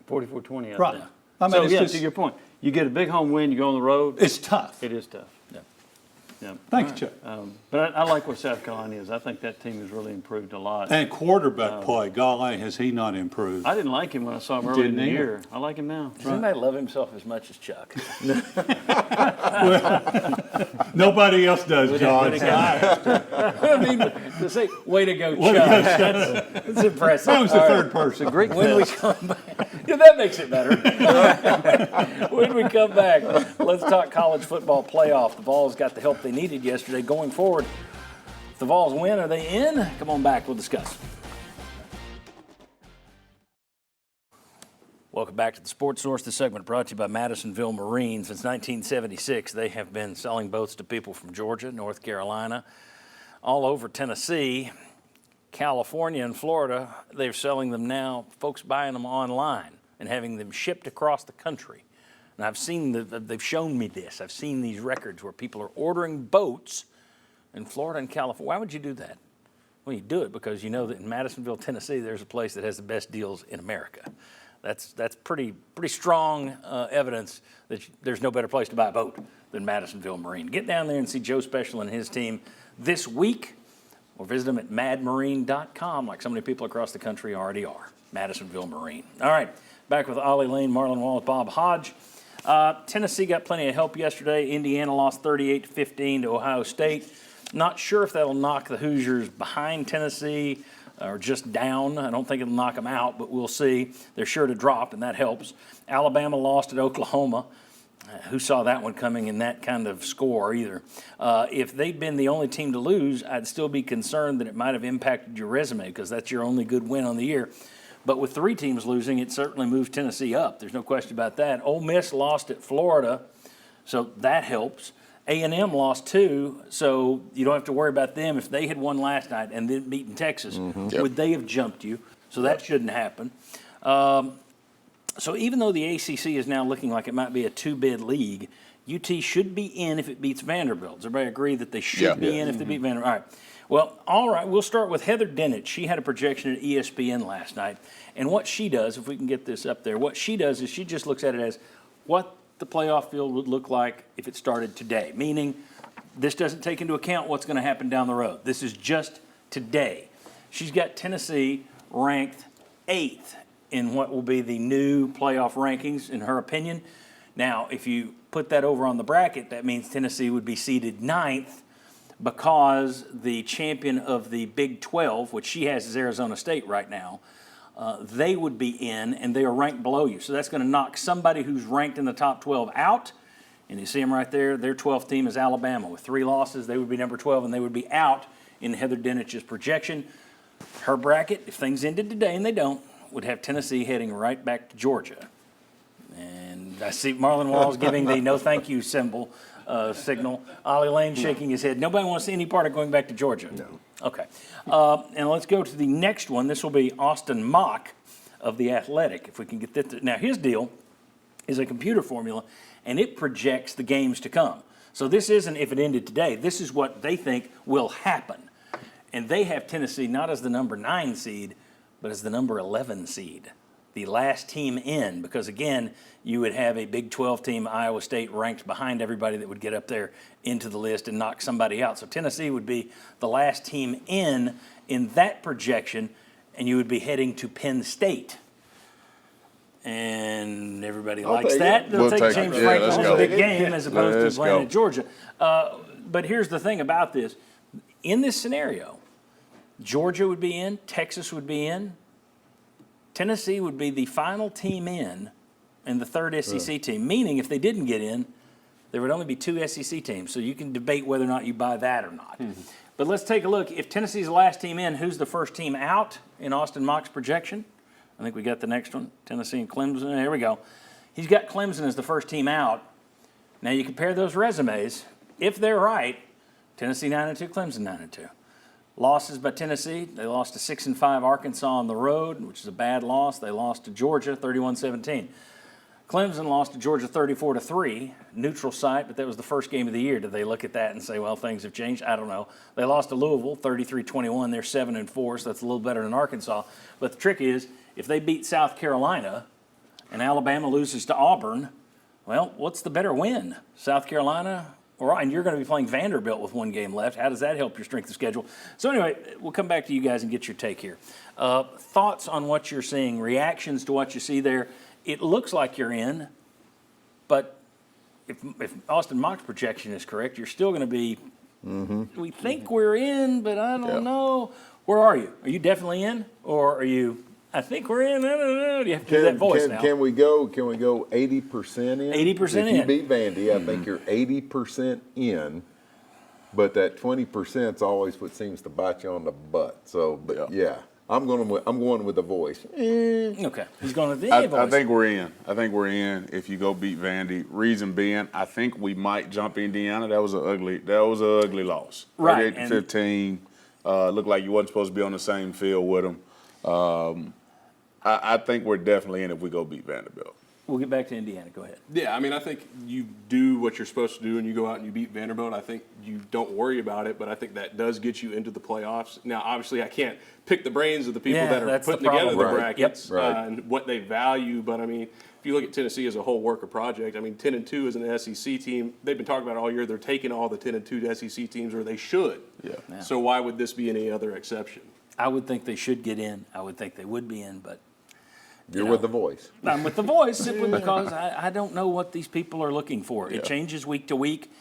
44-20 out Right. there. I mean, So, it's yeah, just, to your point, you get a big home win, you go on the road. it's tough. It is tough. Yeah. Thank you, Chuck. But I like what South Carolina is. I think that team has really improved a lot. And quarterback play, golly, has he not improved? I didn't like him when I saw him early in the Didn't either. year. I like him now. Does anybody love himself as much as Chuck? Nobody else does, John. I mean, to say, way to go, Way to Chuck. go, Chuck. That's impressive. That was the All right. third person. Greek When we fest. come back, yeah, that makes it better. When we come back, let's talk college football playoff. The Vols got the help they needed yesterday. Going forward, if the Vols win, are they in? Come on back, we'll discuss. Welcome back to the Sports Source. This segment brought to you by Madisonville Marine. Since 1976, they have been selling boats to people from Georgia, North Carolina, all over Tennessee, California, and Florida. They're selling them now, folks buying them online and having them shipped across the country. And I've seen, they've shown me this. I've seen these records where people are ordering boats in Florida and California. Why would you do that? Well, you do it because you know that in Madisonville, Tennessee, there's a place that has the best deals in America. That's pretty strong evidence that there's no better place to buy a boat than Madisonville Marine. Get down there and see Joe Special and his team this week, or visit them at madmarine.com like so many people across the country already are. Madisonville Marine. All right, back with Ollie Lane, Marlon Wallace, Bob Hodge. Tennessee got plenty of help yesterday. Indiana lost 38-15 to Ohio State. Not sure if that'll knock the Hoosiers behind Tennessee or just down. I don't think it'll knock them out, but we'll see. They're sure to drop, and that helps. Alabama lost at Oklahoma. Who saw that one coming in that kind of score either? If they'd been the only team to lose, I'd still be concerned that it might have impacted your resume because that's your only good win on the year. But with 3 teams losing, it certainly moves Tennessee up. There's no question about that. Ole Miss lost at Florida, so that helps. A&M lost 2, so you don't have to worry about them. If they had won last night and then beaten Texas, would they have jumped you? So that shouldn't happen. So even though the ACC is now looking like it might be a 2-bid league, UT should be in if it beats Vanderbilt. Does everybody agree that they should be in if they beat Vanderbilt? All right, we'll start with Heather Dennett. She had a projection at ESPN last night. And what she does, if we can get this up there, what she does is she just looks at it as what the playoff field would look like if it started today, meaning this doesn't take into account what's going to happen down the road. This is just today. She's got Tennessee ranked 8th in what will be the new playoff rankings, in her opinion. Now, if you put that over on the bracket, that means Tennessee would be seeded 9th because the champion of the Big 12, which she has is Arizona State right now, they would be in, and they are ranked below you. So that's going to knock somebody who's ranked in the top 12 out. And you see them right there. Their 12th team is Alabama. With 3 losses, they would be number 12, and they would be out in Heather Dennich's projection. Her bracket, if things ended today, and they don't, would have Tennessee heading right back to Georgia. And I see Marlon Walls giving the no thank you signal. Ollie Lane shaking his head. Nobody wants any part of going back to Georgia. No. Okay. And let's go to the next one. This will be Austin Mock of The Athletic, if we can get that. Now, his deal is a computer formula, and it projects the games to come. So this isn't if it ended today. This is what they think will happen. And they have Tennessee not as the number 9 seed, but as the number 11 seed, the last team in, because, again, you would have a Big 12 team, Iowa State, ranked behind everybody that would get up there into the list and knock somebody out. So Tennessee would be the last team in that projection, and you would be heading to Penn State. And everybody likes that. They'll take James Franklin's big game as opposed to playing at Georgia. But here's the thing about this. In this scenario, Georgia would be in, Texas would be in, Tennessee would be the final team in and the 3rd SEC team, meaning if they didn't get in, there would only be 2 SEC teams. So you can debate whether or not you buy that or not. But let's take a look. If Tennessee's the last team in, who's the first team out in Austin Mock's projection? I think we got the next one, Tennessee and Clemson. Here we go. He's got Clemson as the first team out. Now you compare those resumes. If they're right, Tennessee 9-2, Clemson 9-2. Losses by Tennessee, they lost to 6-5 Arkansas on the road, which is a bad loss. They lost to Georgia 31-17. Clemson lost to Georgia 34-3, neutral site, but that was the first game of the year. Did they look at that and say, well, things have changed? I don't know. They lost to Louisville 33-21. They're 7-4, so that's a little better than Arkansas. But the trick is, if they beat South Carolina and Alabama loses to Auburn, well, what's the better win? South Carolina? And you're going to be playing Vanderbilt with 1 game left. How does that help your strength of schedule? So anyway, we'll come back to you guys and get your take here. Thoughts on what you're seeing, reactions to what you see there. It looks like you're in, but if Austin Mock's projection is correct, you're still going to be, we think we're in, but I don't know. Where are you? Are you definitely in, or are you, I think we're in, I don't know. You have to do that voice now. Can we go 80% in? 80% in. If you beat Vandy, I think you're 80% in, but that 20% is always what seems to bite you on the butt. So, but yeah. I'm going with the voice. Okay. He's going with the voice. I think we're in. I think we're in if you go beat Vandy. Reason being, I think we might jump Indiana. That was an ugly loss. Right. 38-15. Looked like you wasn't supposed to be on the same field with them. I think we're definitely in if we go beat Vanderbilt. We'll get back to Indiana. Go ahead. Yeah, I mean, I think you do what you're supposed to do and you go out and you beat Vanderbilt. I think you don't worry about it, but I think that does get you into the playoffs. Now, obviously, I can't pick the brains of the people that are putting together the brackets and what they value, but I mean, if you look at Tennessee as a whole worker project, I mean, 10-2 is an SEC team. They've been talking about it all year. They're taking all the 10-2 SEC teams, or they should. Yeah. So why would this be any other exception? I would think they should get in. I would think they would be in, but You're with the voice. I'm with the voice simply because I don't know what these people are looking for. It changes week to week.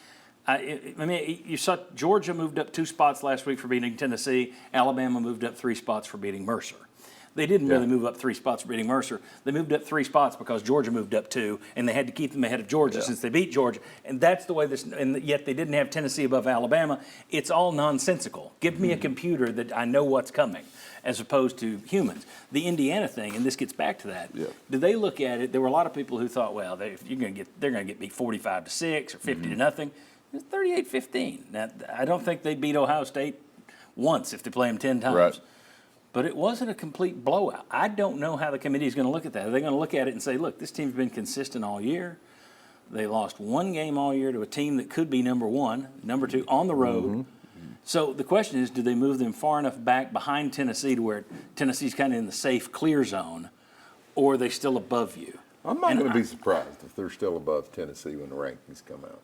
I mean, you saw Georgia moved up 2 spots last week for beating Tennessee. Alabama moved up 3 spots for beating Mercer. They didn't really move up 3 spots for beating Mercer. They moved up 3 spots because Georgia moved up 2, and they had to keep them ahead of Georgia since they beat Georgia. And that's the way this. And yet they didn't have Tennessee above Alabama. It's all nonsensical. Give me a computer that I know what's coming, as opposed to humans. The Indiana thing, and this gets back to that. Do they look at it? There were a lot of people who thought, well, they're going to get beat 45-6 or 50-0. It's 38-15. Now, I don't think they'd beat Ohio State once if they play them 10 times. Right. But it wasn't a complete blowout. I don't know how the committee is going to look at that. Are they going to look at it and say, look, this team's been consistent all year. They lost 1 game all year to a team that could be number 1, number 2 on the road. So the question is, do they move them far enough back behind Tennessee to where Tennessee's kind of in the safe, clear zone, or are they still above you? I'm not going to be surprised if they're still above Tennessee when the rankings come out.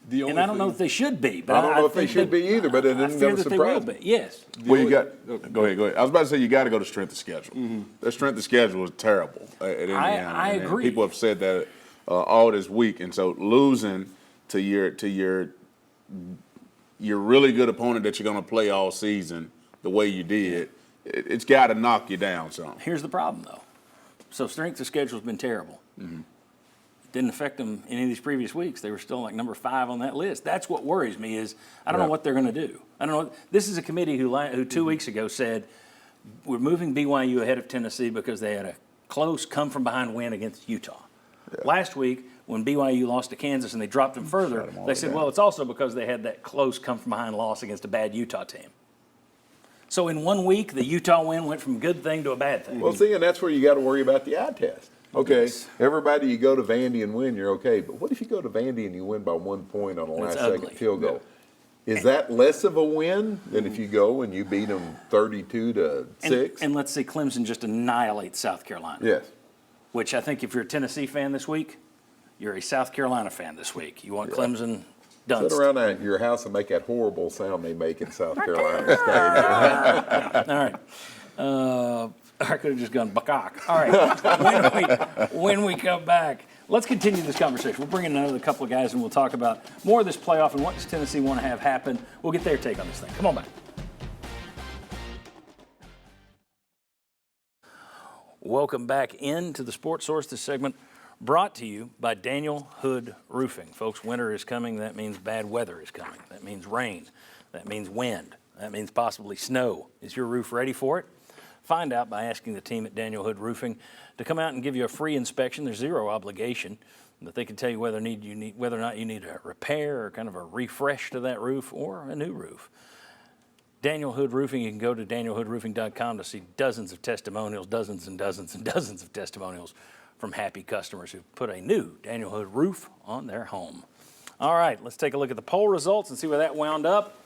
And I don't know if they should be. But I don't know if they should be either, but it isn't going to surprise me. Yes. Well, you got go ahead. I was about to say you got to go to strength of schedule. Their strength of schedule is terrible at Indiana. I agree. People have said that all this week, and so losing to your really good opponent that you're going to play all season the way you did, it's got to knock you down some. Here's the problem, though. So strength of schedule has been terrible. Didn't affect them any of these previous weeks. They were still like number 5 on that list. That's what worries me is I don't know what they're going to do. I don't know. This is a committee who 2 weeks ago said we're moving BYU ahead of Tennessee because they had a close come-from-behind win against Utah. Last week, when BYU lost to Kansas and they dropped them further, they said, well, it's also because they had that close come-from-behind loss against a bad Utah team. So in 1 week, the Utah win went from good thing to a bad thing. Well, see, and that's where you got to worry about the eye test. Okay, everybody, you go to Vandy and win, you're okay. But what if you go to Vandy and you win by 1 point on a last-second field goal? Is that less of a win than if you go and you beat them 32-6? And let's say Clemson just annihilates South Carolina. Yes. Which I think if you're a Tennessee fan this week, you're a South Carolina fan this week. You want Clemson done. Sit around at your house and make that horrible sound they make in South Carolina State. All right. I could have just gone bakak. All right. When we come back, let's continue this conversation. We'll bring in another couple of guys and we'll talk about more of this playoff and what does Tennessee want to have happen. We'll get their take on this thing. Come on back. Welcome back into the Sports Source. This segment brought to you by Daniel Hood Roofing. Folks, winter is coming. That means bad weather is coming. That means rain. That means wind. That means possibly snow. Is your roof ready for it? Find out by asking the team at Daniel Hood Roofing to come out and give you a free inspection. There's zero obligation, but they can tell you whether or not you need a repair or kind of a refresh to that roof or a new roof. Daniel Hood Roofing, you can go to danielhoodroofing.com to see dozens of testimonials, dozens and dozens and dozens of testimonials from happy customers who put a new Daniel Hood roof on their home. All right, let's take a look at the poll results and see where that wound up.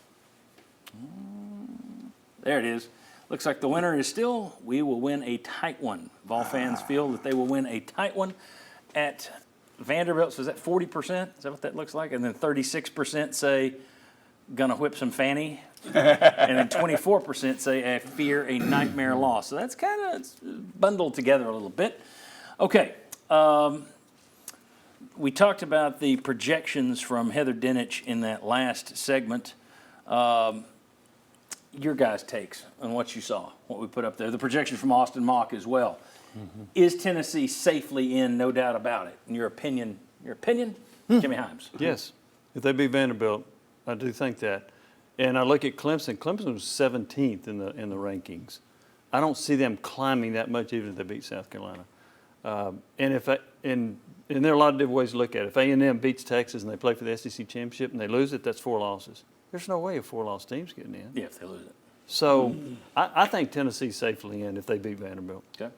There it is. Looks like the winner is still, we will win a tight one. Vol fans feel that they will win a tight one at Vanderbilt. So is that 40%? Is that what that looks like? And then 36% say, gonna whip some fanny. And then 24% say, I fear a nightmare loss. So that's kind of bundled together a little bit. Okay. We talked about the projections from Heather Dinich in that last segment. Your guys' takes on what you saw, what we put up there. The projections from Austin Mock as well. Is Tennessee safely in? No doubt about it. In your opinion, Jimmy Himes? Yes. If they beat Vanderbilt, I do think that. And I look at Clemson. Clemson was 17th in the rankings. I don't see them climbing that much even if they beat South Carolina. And there are a lot of different ways to look at it. If A&M beats Texas and they play for the SEC championship and they lose it, that's 4 losses. There's no way a 4-loss team's getting in. Yeah, if they lose it. So I think Tennessee's safely in if they beat Vanderbilt. Okay.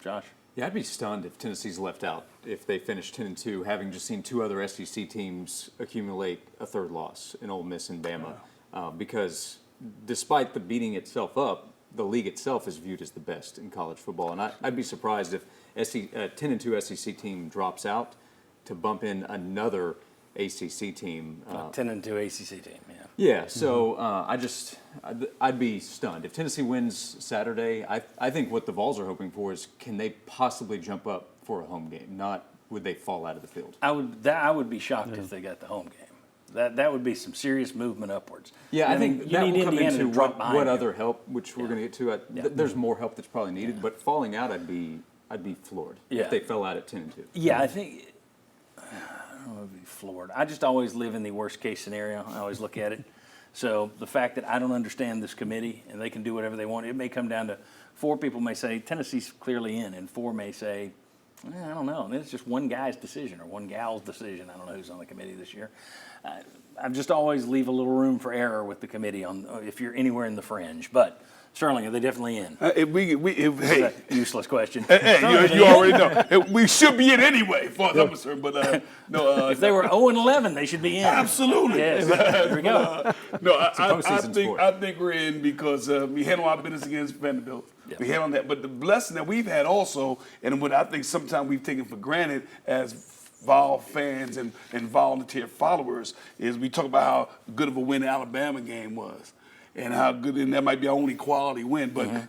Josh? Yeah, I'd be stunned if Tennessee's left out, if they finish 10-2, having just seen 2 other SEC teams accumulate a 3rd loss in Ole Miss and Bama. Because despite the beating itself up, the league itself is viewed as the best in college football. And I'd be surprised if a 10-2 SEC team drops out to bump in another ACC team. 10-2 ACC team, yeah. Yeah, so I'd be stunned. If Tennessee wins Saturday, I think what the Vols are hoping for is can they possibly jump up for a home game, not would they fall out of the field. I would be shocked if they got the home game. That would be some serious movement upwards. Yeah, I think you that need will come Indiana into to drop behind what you. other help, which we're going to get to. There's more help that's probably needed, but falling out, I'd be floored if they fell out at 10-2. Yeah, I think I don't know if I'd be floored. I just always live in the worst case scenario. I always look at it. So the fact that I don't understand this committee and they can do whatever they want, it may come down to 4 people may say Tennessee's clearly in, and 4 may say, I don't know. And it's just one guy's decision or one gal's decision. I don't know who's on the committee this year. I just always leave a little room for error with the committee on if you're anywhere in the fringe. But Sterling, are they definitely in? Hey, Useless question. Hey, you already know. We should be in anyway, as far as I'm concerned. But no, if they were 0-11, they should be in. Absolutely. Yes. There we go. No, I think we're in because we handle our business against Vanderbilt. Yep. We handle that. But the blessing that we've had also, and what I think sometimes we've taken for granted as Vol fans and volunteer followers, is we talk about how good of a win the Alabama game was. And how good, and that might be our only quality win. But,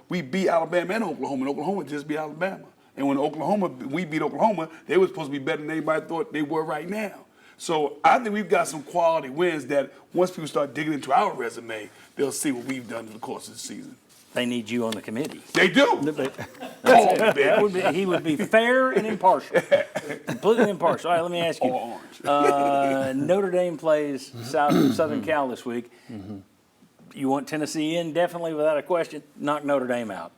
we beat Alabama and Oklahoma just beat Alabama. And when we beat Oklahoma, they were supposed to be better than anybody thought they were right now. So I think we've got some quality wins that once people start digging into our resume, they'll see what we've done in the course of the season. They need you on the committee. They do. He would be fair and impartial. Completely impartial. All right, let me ask you. Notre Dame plays Southern Cal this week. Mm-hmm. You want Tennessee in, definitely, without a question. Knock Notre Dame out.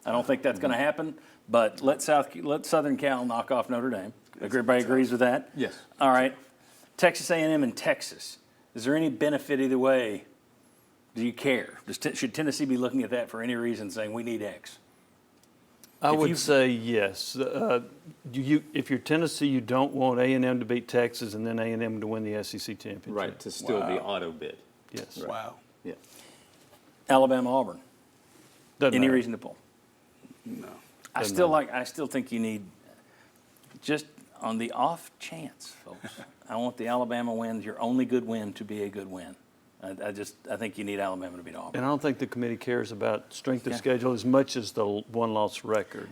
I don't think that's going to happen, but let Southern Cal knock off Notre Dame. Everybody agrees with that? Yes. All right. Texas A&M and Texas. Is there any benefit either way? Do you care? Should Tennessee be looking at that for any reason, saying we need X? I would say yes. If you're Tennessee, you don't want A&M to beat Texas and then A&M to win the SEC championship. Right, to still be auto bid. Yes. Right. Wow. Yeah. Alabama, Auburn. Doesn't Any matter. reason to pull? No. I still think you need, just on the off chance, folks. I want the Alabama win, your only good win, to be a good win. I think you need Alabama to beat Auburn. And I don't think the committee cares about strength of schedule as much as the one-loss record.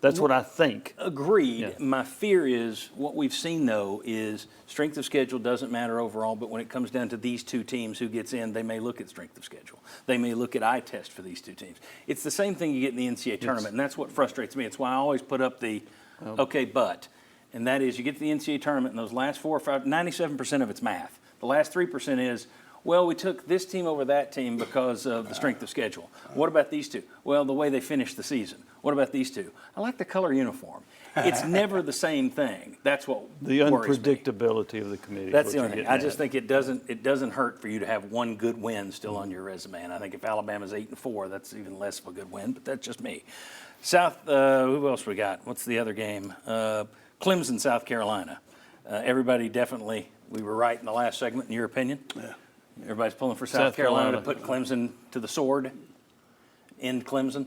That's what I think. Agreed. Yeah. My fear is, what we've seen, though, is strength of schedule doesn't matter overall, but when it comes down to these two teams who gets in, they may look at strength of schedule. They may look at eye test for these two teams. It's the same thing you get in the NCAA tournament, and that's what frustrates me. It's why I always put up the, but. And that is, you get to the NCAA tournament, and those last 4 or 5, 97% of it's math. The last 3% is, well, we took this team over that team because of the strength of schedule. What about these two? Well, the way they finished the season. What about these two? I like the color uniform. It's never the same thing. That's what The worries me. unpredictability of the committee. That's the only thing. I just think it doesn't hurt for you to have one good win still on your resume. And I think if Alabama's 8-4, that's even less of a good win. But that's just me. Who else we got? What's the other game? Clemson, South Carolina. Everybody definitely. We were right in the last segment, in your opinion. Yeah. Everybody's pulling for South Carolina to put Clemson to the sword. End Clemson.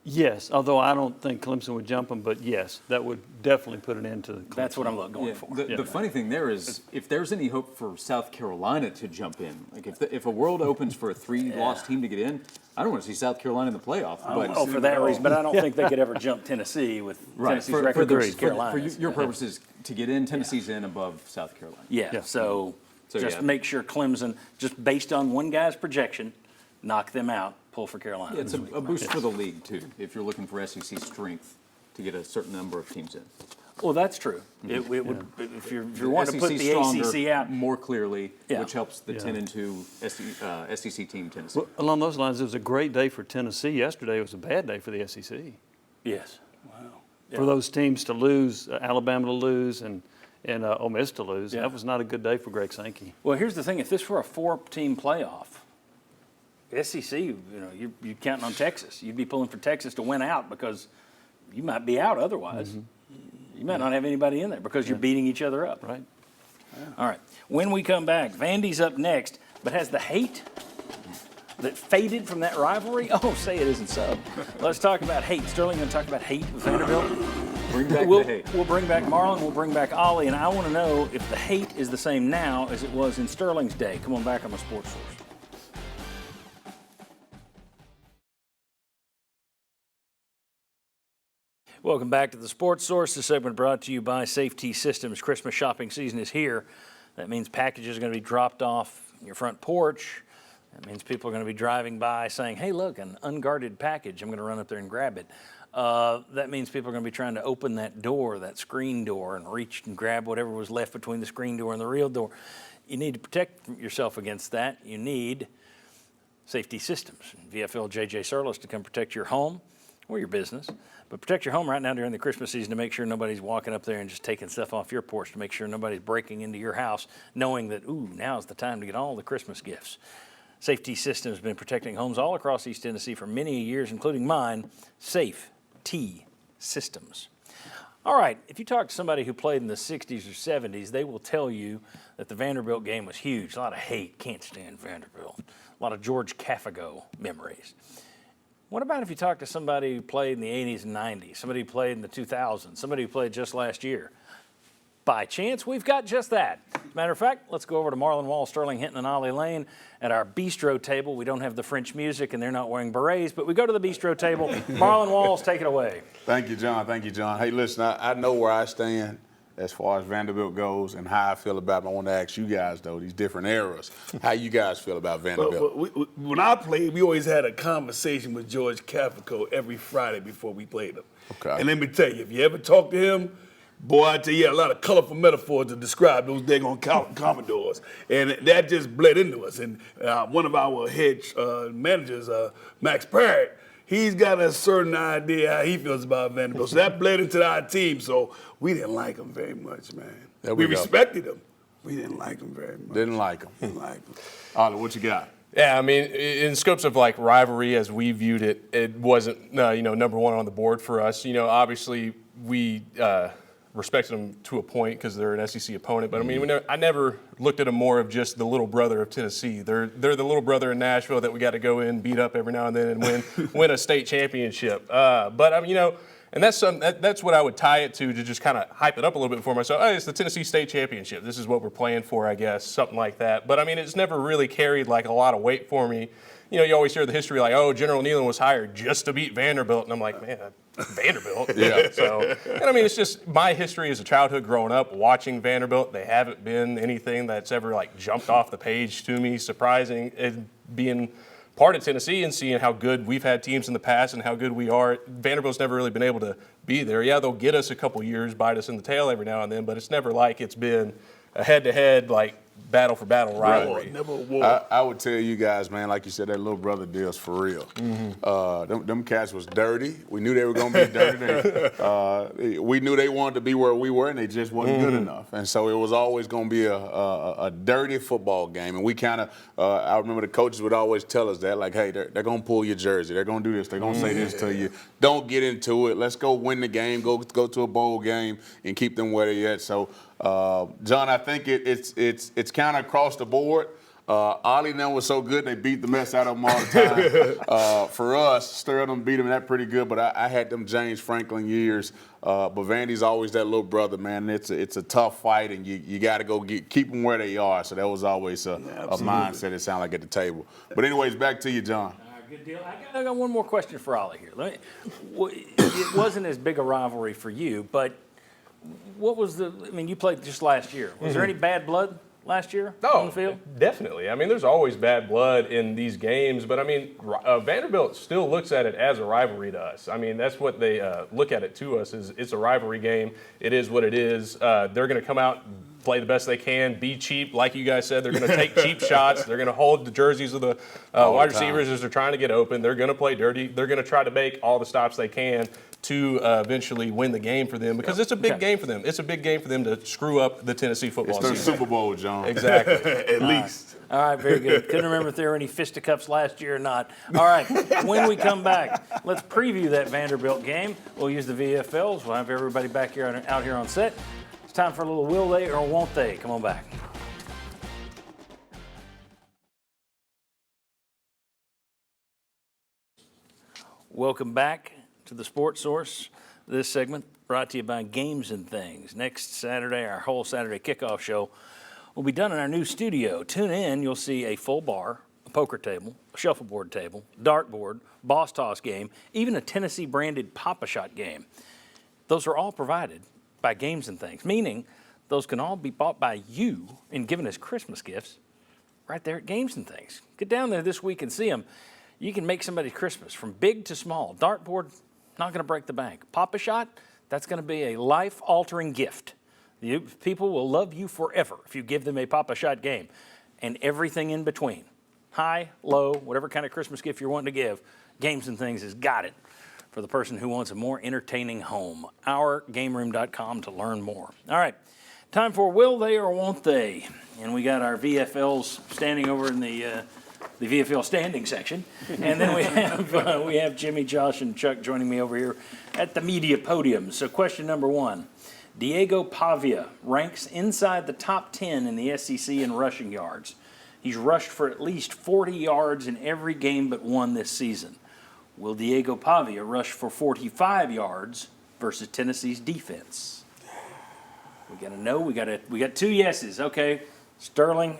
Yes, although I don't think Clemson would jump them, but yes, that would definitely put an end to Clemson. That's what I'm going for. The funny thing there is, if there's any hope for South Carolina to jump in, like if a world opens for a 3-loss team to get in, I don't want to see South Carolina in the playoff. For that reason, but I don't think they could ever jump Tennessee with Tennessee's record versus Carolina. For your purposes, to get in, Tennessee's in above South Carolina. Yeah. So make sure Clemson, just based on one guy's projection, knock them out. Pull for Carolina. Yeah, it's a boost for the league, too, if you're looking for SEC strength to get a certain number of teams in. Well, that's true. It would, if you're wanting to put the ACC out more clearly, which helps the 10-2 SEC team, Tennessee. Well, along those lines, it was a great day for Tennessee. Yesterday was a bad day for the SEC. Yes. Wow. For those teams to lose, Alabama to lose, and Ole Miss to lose, that was not a good day for Greg Sankey. Well, here's the thing. If this were a 4-team playoff, SEC, you're counting on Texas. You'd be pulling for Texas to win out because you might be out otherwise. Mm-hmm. You might not have anybody in there because you're beating each other up. Right. Yeah. All right. When we come back, Vandy's up next, but has the hate that faded from that rivalry? Oh, say it isn't so. Let's talk about hate. Sterling going to talk about hate with Vanderbilt? Bring back We'll, the hate. we'll bring back Marlon, we'll bring back Ollie, and I want to know if the hate is the same now as it was in Sterling's day. Come on back on the Sports Source. Welcome back to the Sports Source. This segment brought to you by Safety Systems. Christmas shopping season is here. That means packages are going to be dropped off your front porch. That means people are going to be driving by saying, hey, look, an unguarded package. I'm going to run up there and grab it. That means people are going to be trying to open that door, that screen door, and reach and grab whatever was left between the screen door and the real door. You need to protect yourself against that. You need Safety Systems. VFL JJ Surlis to come protect your home or your business. But protect your home right now during the Christmas season to make sure nobody's walking up there and just taking stuff off your porch, to make sure nobody's breaking into your house knowing that, ooh, now's the time to get all the Christmas gifts. Safety Systems has been protecting homes all across East Tennessee for many years, including mine, Safety Systems. All right, if you talk to somebody who played in the 60s or 70s, they will tell you that the Vanderbilt game was huge. A lot of hate, can't stand Vanderbilt. A lot of George Cafego memories. What about if you talk to somebody who played in the 80s and 90s, somebody who played in the 2000s, somebody who played just last year? By chance, we've got just that. Matter of fact, let's go over to Marlon Wall, Sterling Hinton, and Ollie Lane at our bistro table. We don't have the French music, and they're not wearing berets, but we go to the bistro table. Marlon Walls, take it away. Thank you, John. Thank you, John. Hey, listen, I know where I stand as far as Vanderbilt goes and how I feel about them. I want to ask you guys, though, these different eras, how you guys feel about Vanderbilt. When I played, we always had a conversation with George Cafego every Friday before we played him. Okay. And let me tell you, if you ever talk to him, boy, I tell you, a lot of colorful metaphors to describe those daggone Commodores. And that just bled into us. And one of our head managers, Max Parrott, he's got a certain idea how he feels about Vanderbilt. So that bled into our team. So we didn't like him very much, man. We respected him. We didn't like him very much. Didn't like him. Didn't like him. Ollie, what you got? Yeah, I mean, in scopes of like rivalry as we viewed it, it wasn't number one on the board for us. You know, obviously we respected them to a point because they're an SEC opponent. But I mean, I never looked at them more of just the little brother of Tennessee. They're the little brother in Nashville that we got to go in, beat up every now and then, and win a state championship. But I mean, and that's what I would tie it to just kind of hype it up a little bit for myself. Oh, it's the Tennessee State Championship. This is what we're playing for, I guess, something like that. But I mean, it's never really carried like a lot of weight for me. You know, you always hear the history like, oh, General Nealon was hired just to beat Vanderbilt. And I'm like, man, Vanderbilt? Yeah. So, and I mean, it's just my history as a childhood growing up watching Vanderbilt. They haven't been anything that's ever like jumped off the page to me, surprising, and being part of Tennessee and seeing how good we've had teams in the past and how good we are. Vanderbilt's never really been able to be there. Yeah, they'll get us a couple years, bite us in the tail every now and then, but it's never like it's been a head-to-head, like, battle for battle rivalry. Right. Never a war. I would tell you guys, man, like you said, that little brother deal's for real. Them cats was dirty. We knew they were going to be dirty. We knew they wanted to be where we were, and they just wasn't good enough. And so it was always going to be a dirty football game. And we kind of, I remember the coaches would always tell us that, like, hey, they're going to pull your jersey. They're going to do this. They're going to say this to you. Don't get into it. Let's go win the game. Go to a bowl game and keep them where they're at. So, John, I think it's kind of across the board. Ollie and them was so good, they beat the mess out of them all the time. For us, Sterling beat them that pretty good, but I had them James Franklin years. But Vandy's always that little brother, man. It's a tough fight, and you got to go keep them where they are. So that was always a mindset, it sounded like, at the table. But anyways, back to you, John. Good deal. I got one more question for Ollie here. It wasn't as big a rivalry for you, but what was you played just last year. Was there any bad blood last year on the field? Definitely. I mean, there's always bad blood in these games, but I mean, Vanderbilt still looks at it as a rivalry to us. I mean, that's what they look at it to us, is it's a rivalry game. It is what it is. They're going to come out, play the best they can, be cheap. Like you guys said, they're going to take cheap shots. They're going to hold the jerseys of the wide receivers as they're trying to get open. They're going to play dirty. They're going to try to make all the stops they can to eventually win the game for them, because it's a big game for them. It's a big game for them to screw up the Tennessee football season. It's their Super Bowl, John. Exactly. At least. All right, very good. Couldn't remember if there were any fisticuffs last year or not. All right, when we come back, let's preview that Vanderbilt game. We'll use the VFLs. We'll have everybody back here out here on set. It's time for a little will they or won't they. Come on back. Welcome back to the Sports Source. This segment brought to you by Games and Things. Next Saturday, our whole Saturday kickoff show will be done in our new studio. Tune in, you'll see a full bar, a poker table, a shuffleboard table, dartboard, boss toss game, even a Tennessee-branded Pop-A-Shot game. Those are all provided by Games and Things, meaning those can all be bought by you and given as Christmas gifts right there at Games and Things. Get down there this week and see them. You can make somebody's Christmas from big to small. Dartboard, not going to break the bank. Pop-A-Shot, that's going to be a life-altering gift. People will love you forever if you give them a Pop-A-Shot game. And everything in between. High, low, whatever kind of Christmas gift you're wanting to give, Games and Things has got it for the person who wants a more entertaining home. OurGameRoom.com to learn more. All right, time for Will They or Won't They? And we got our VFLs standing over in the VFL standing section. And then we have Jimmy, Josh, and Chuck joining me over here at the media podium. So question number one, Diego Pavia ranks inside the top 10 in the SEC in rushing yards. He's rushed for at least 40 yards in every game but one this season. Will Diego Pavia rush for 45 yards versus Tennessee's defense? We got to know. We got two yeses. Okay. Sterling,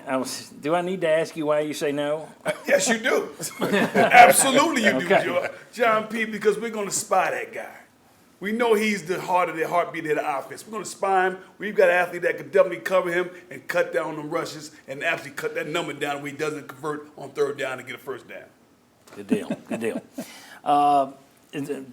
do I need to ask you why you say no? Yes, you do. Absolutely you Okay. do, John P., because we're going to spy that guy. We know he's the heart of the heartbeat of the offense. We're going to spy him. We've got an athlete that can definitely cover him and cut down the rushes and actually cut that number down where he doesn't convert on third down and get a first down. Good deal. Good deal.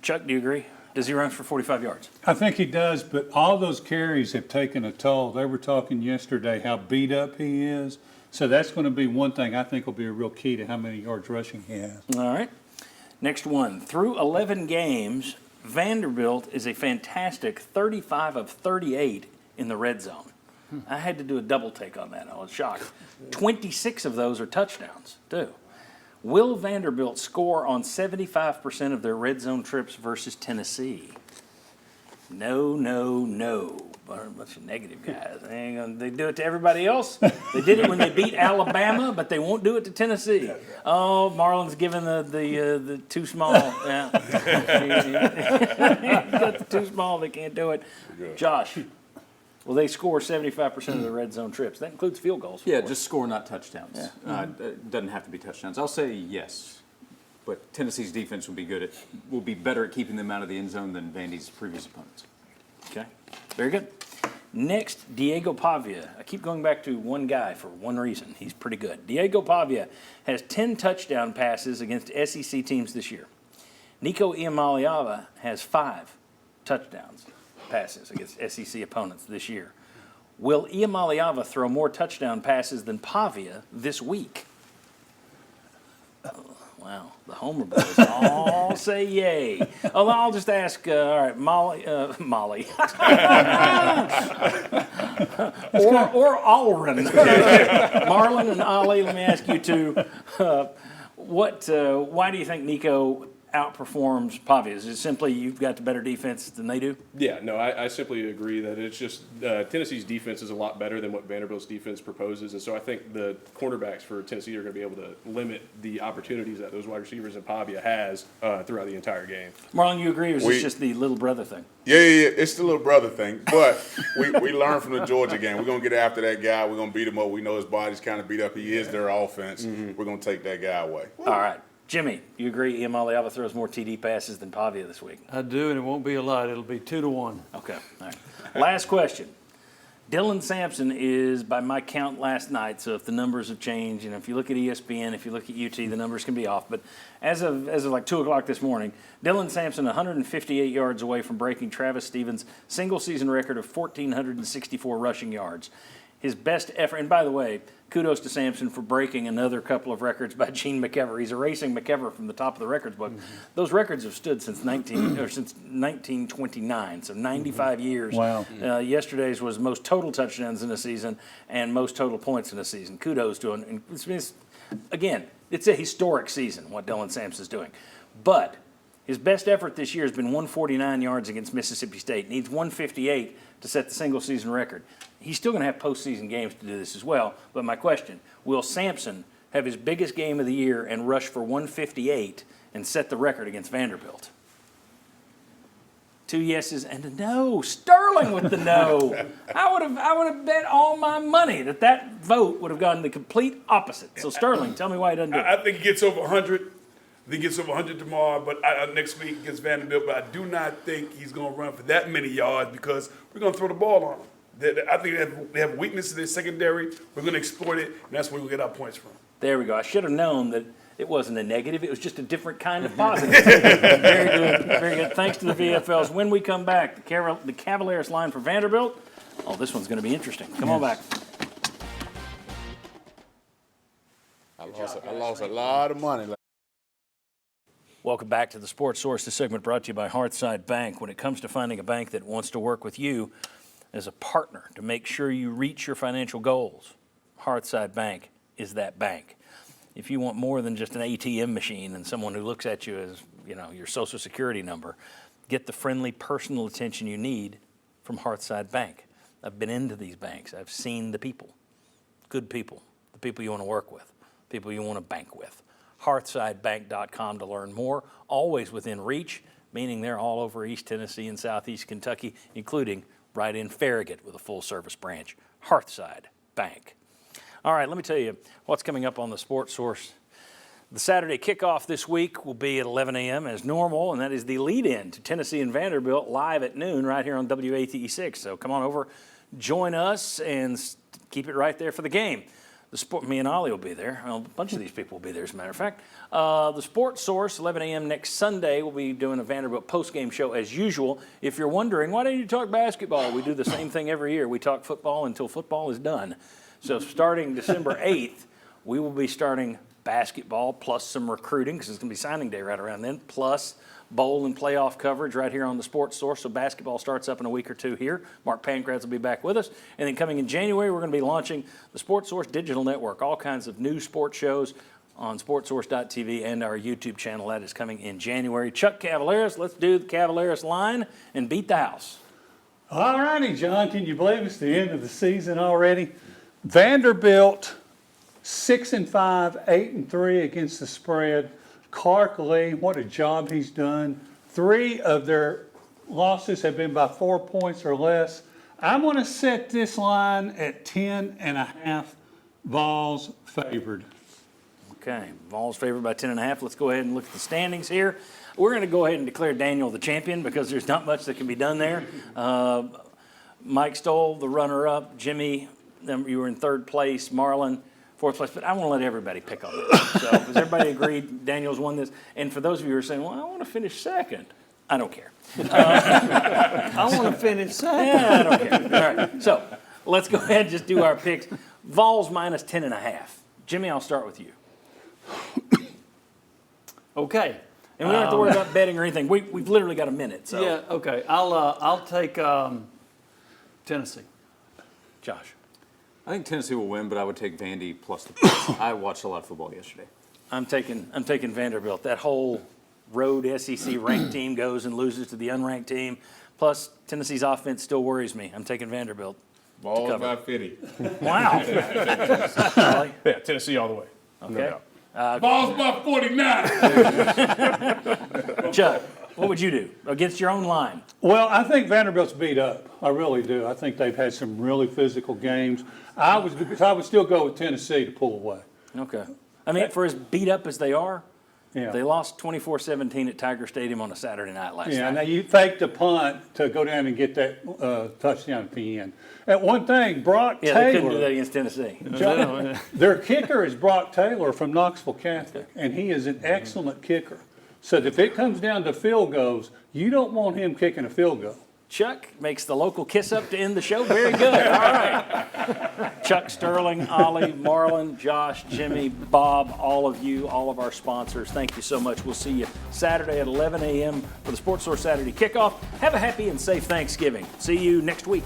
Chuck, do you agree? Does he run for 45 yards? I think he does, but all those carries have taken a toll. They were talking yesterday how beat up he is. So that's going to be one thing I think will be a real key to how many yards rushing he has. All right. Next one. Through 11 games, Vanderbilt is a fantastic 35 of 38 in the red zone. I had to do a double take on that. I was shocked. 26 of those are touchdowns, too. Will Vanderbilt score on 75% of their red zone trips versus Tennessee? No, no, no. A bunch of negative guys. They do it to everybody else. They did it when they beat Alabama, but they won't do it to Tennessee. Oh, Marlon's giving the too small. Yeah. Got the too small. They can't do it. Josh, will they score 75% of the red zone trips? That includes field goals. Yeah, just score, not touchdowns. Yeah. It doesn't have to be touchdowns. I'll say yes, but Tennessee's defense will be better at keeping them out of the end zone than Vandy's previous opponents. Okay, very good. Next, Diego Pavia. I keep going back to one guy for one reason. He's pretty good. Diego Pavia has 10 touchdown passes against SEC teams this year. Nico Iamaleava has 5 touchdowns passes against SEC opponents this year. Will Iamaleava throw more touchdown passes than Pavia this week? Wow, the Homer boys all say yay. Oh, I'll just ask, all right, Molly. or Allren. Marlon and Ollie, let me ask you two. Why do you think Nico outperforms Pavia? Is it simply you've got the better defense than they do? Yeah, no, I simply agree that it's just Tennessee's defense is a lot better than what Vanderbilt's defense proposes, and so I think the cornerbacks for Tennessee are going to be able to limit the opportunities that those wide receivers in Pavia has throughout the entire game. Marlon, you agree, or is this just the little brother thing? Yeah, it's the little brother thing. But we learned from the Georgia game. We're going to get after that guy. We're going to beat him up. We know his body's kind of beat up. He is their offense. We're going to take that guy away. All right. Jimmy, you agree Iamaleava throws more TD passes than Pavia this week? I do, and it won't be a lot. It'll be 2-1. Okay. All right. Last question. Dylan Sampson is, by my count last night, so if the numbers have changed, and if you look at ESPN, if you look at UT, the numbers can be off. But as of like 2 o'clock this morning, Dylan Sampson 158 yards away from breaking Travis Stevens' single-season record of 1,464 rushing yards. His best effort, and by the way, kudos to Sampson for breaking another couple of records by Gene McEver. He's erasing McEver from the top of the records book. Those records have stood since 1929, so 95 years. Wow. Yesterday's was most total touchdowns in a season and most total points in a season. Kudos to him. Again, it's a historic season, what Dylan Sampson's doing. But his best effort this year has been 149 yards against Mississippi State. Needs 158 to set the single-season record. He's still going to have postseason games to do this as well. But my question, will Sampson have his biggest game of the year and rush for 158 and set the record against Vanderbilt? 2 yeses and a no. Sterling with the no. I would have bet all my money that vote would have gone the complete opposite. So Sterling, tell me why he doesn't do it. I think he gets over 100. I think he gets over 100 tomorrow, but next week against Vanderbilt. But I do not think he's going to run for that many yards because we're going to throw the ball on him. I think they have weakness in their secondary. We're going to exploit it, and that's where we get our points from. There we go. I should have known that it wasn't a negative. It was just a different kind of positive. Very good. Very good. Thanks to the VFLs. When we come back, the Cavaliers line for Vanderbilt. Oh, this one's going to be interesting. Come on back. I lost a lot of money. Welcome back to the Sports Source. This segment brought to you by Hearthside Bank. When it comes to finding a bank that wants to work with you as a partner to make sure you reach your financial goals, Hearthside Bank is that bank. If you want more than just an ATM machine and someone who looks at you as, your Social Security number, get the friendly personal attention you need from Hearthside Bank. I've been into these banks. I've seen the people, good people, the people you want to work with, people you want to bank with. HearthsideBank.com to learn more, always within reach, meaning they're all over East Tennessee and Southeast Kentucky, including right in Farragut with a full-service branch. Hearthside Bank. All right, let me tell you what's coming up on the Sports Source. The Saturday kickoff this week will be at 11 a.m. as normal, and that is the lead-in to Tennessee and Vanderbilt live at noon right here on WATE6. So come on over, join us, and keep it right there for the game. Me and Ollie will be there. Well, a bunch of these people will be there, as a matter of fact. The Sports Source, 11 a.m. next Sunday, we'll be doing a Vanderbilt post-game show as usual. If you're wondering, why don't you talk basketball? We do the same thing every year. We talk football until football is done. So starting December 8th, we will be starting basketball plus some recruiting because it's going to be signing day right around then, plus bowl and playoff coverage right here on the Sports Source. So basketball starts up in a week or two here. Mark Pancratz will be back with us. And then coming in January, we're going to be launching the Sports Source Digital Network, all kinds of new sports shows on sportsource.tv and our YouTube channel. That is coming in January. Chuck Cavaliers, let's do the Cavaliers line and beat the house. All righty, John, can you believe it's the end of the season already? Vanderbilt, 6-5, 8-3 against the spread. Clark Lee, what a job he's done. 3 of their losses have been by 4 points or less. I'm going to set this line at 10.5. Vols favored. Okay, Vols favored by 10.5. Let's go ahead and look at the standings here. We're going to go ahead and declare Daniel the champion because there's not much that can be done there. Mike Stoll, the runner-up. Jimmy, you were in 3rd place. Marlon, 4th place. But I want to let everybody pick on it. So does everybody agree Daniel's won this? And for those of you who are saying, well, I want to finish 2nd. I don't care. I want to finish 2nd. Yeah, I don't care. All right, so let's go ahead and just do our picks. Vols minus 10.5. Jimmy, I'll start with you. Okay. And we don't have to worry about betting or anything. We've literally got a minute. So. Yeah, okay. I'll take Tennessee. Josh. I think Tennessee will win, but I would take Vandy plus the points. I watched a lot of football yesterday. I'm taking Vanderbilt. That whole road SEC ranked team goes and loses to the unranked team. Plus, Tennessee's offense still worries me. I'm taking Vanderbilt. Ball by 50. Wow. Yeah, Tennessee all the way. Okay. No doubt. Balls by 49. Chuck, what would you do against your own line? Well, I think Vanderbilt's beat up. I really do. I think they've had some really physical games. I would still go with Tennessee to pull away. Okay. I mean, for as beat up as they are, Yeah. they lost 24-17 at Tiger Stadium on a Saturday night last Yeah, night. now you faked a punt to go down and get that touchdown at the end. And one thing, Brock Yeah, Taylor. they couldn't do that against Tennessee. Their kicker is Brock Taylor from Knoxville Catholic, and he is an excellent kicker. So if it comes down to field goals, you don't want him kicking a field goal. Chuck makes the local kiss up to end the show. Very good. All right. Chuck, Sterling, Ollie, Marlon, Josh, Jimmy, Bob, all of you, all of our sponsors, thank you so much. We'll see you Saturday at 11 a.m. for the Sports Source Saturday kickoff. Have a happy and safe Thanksgiving. See you next week.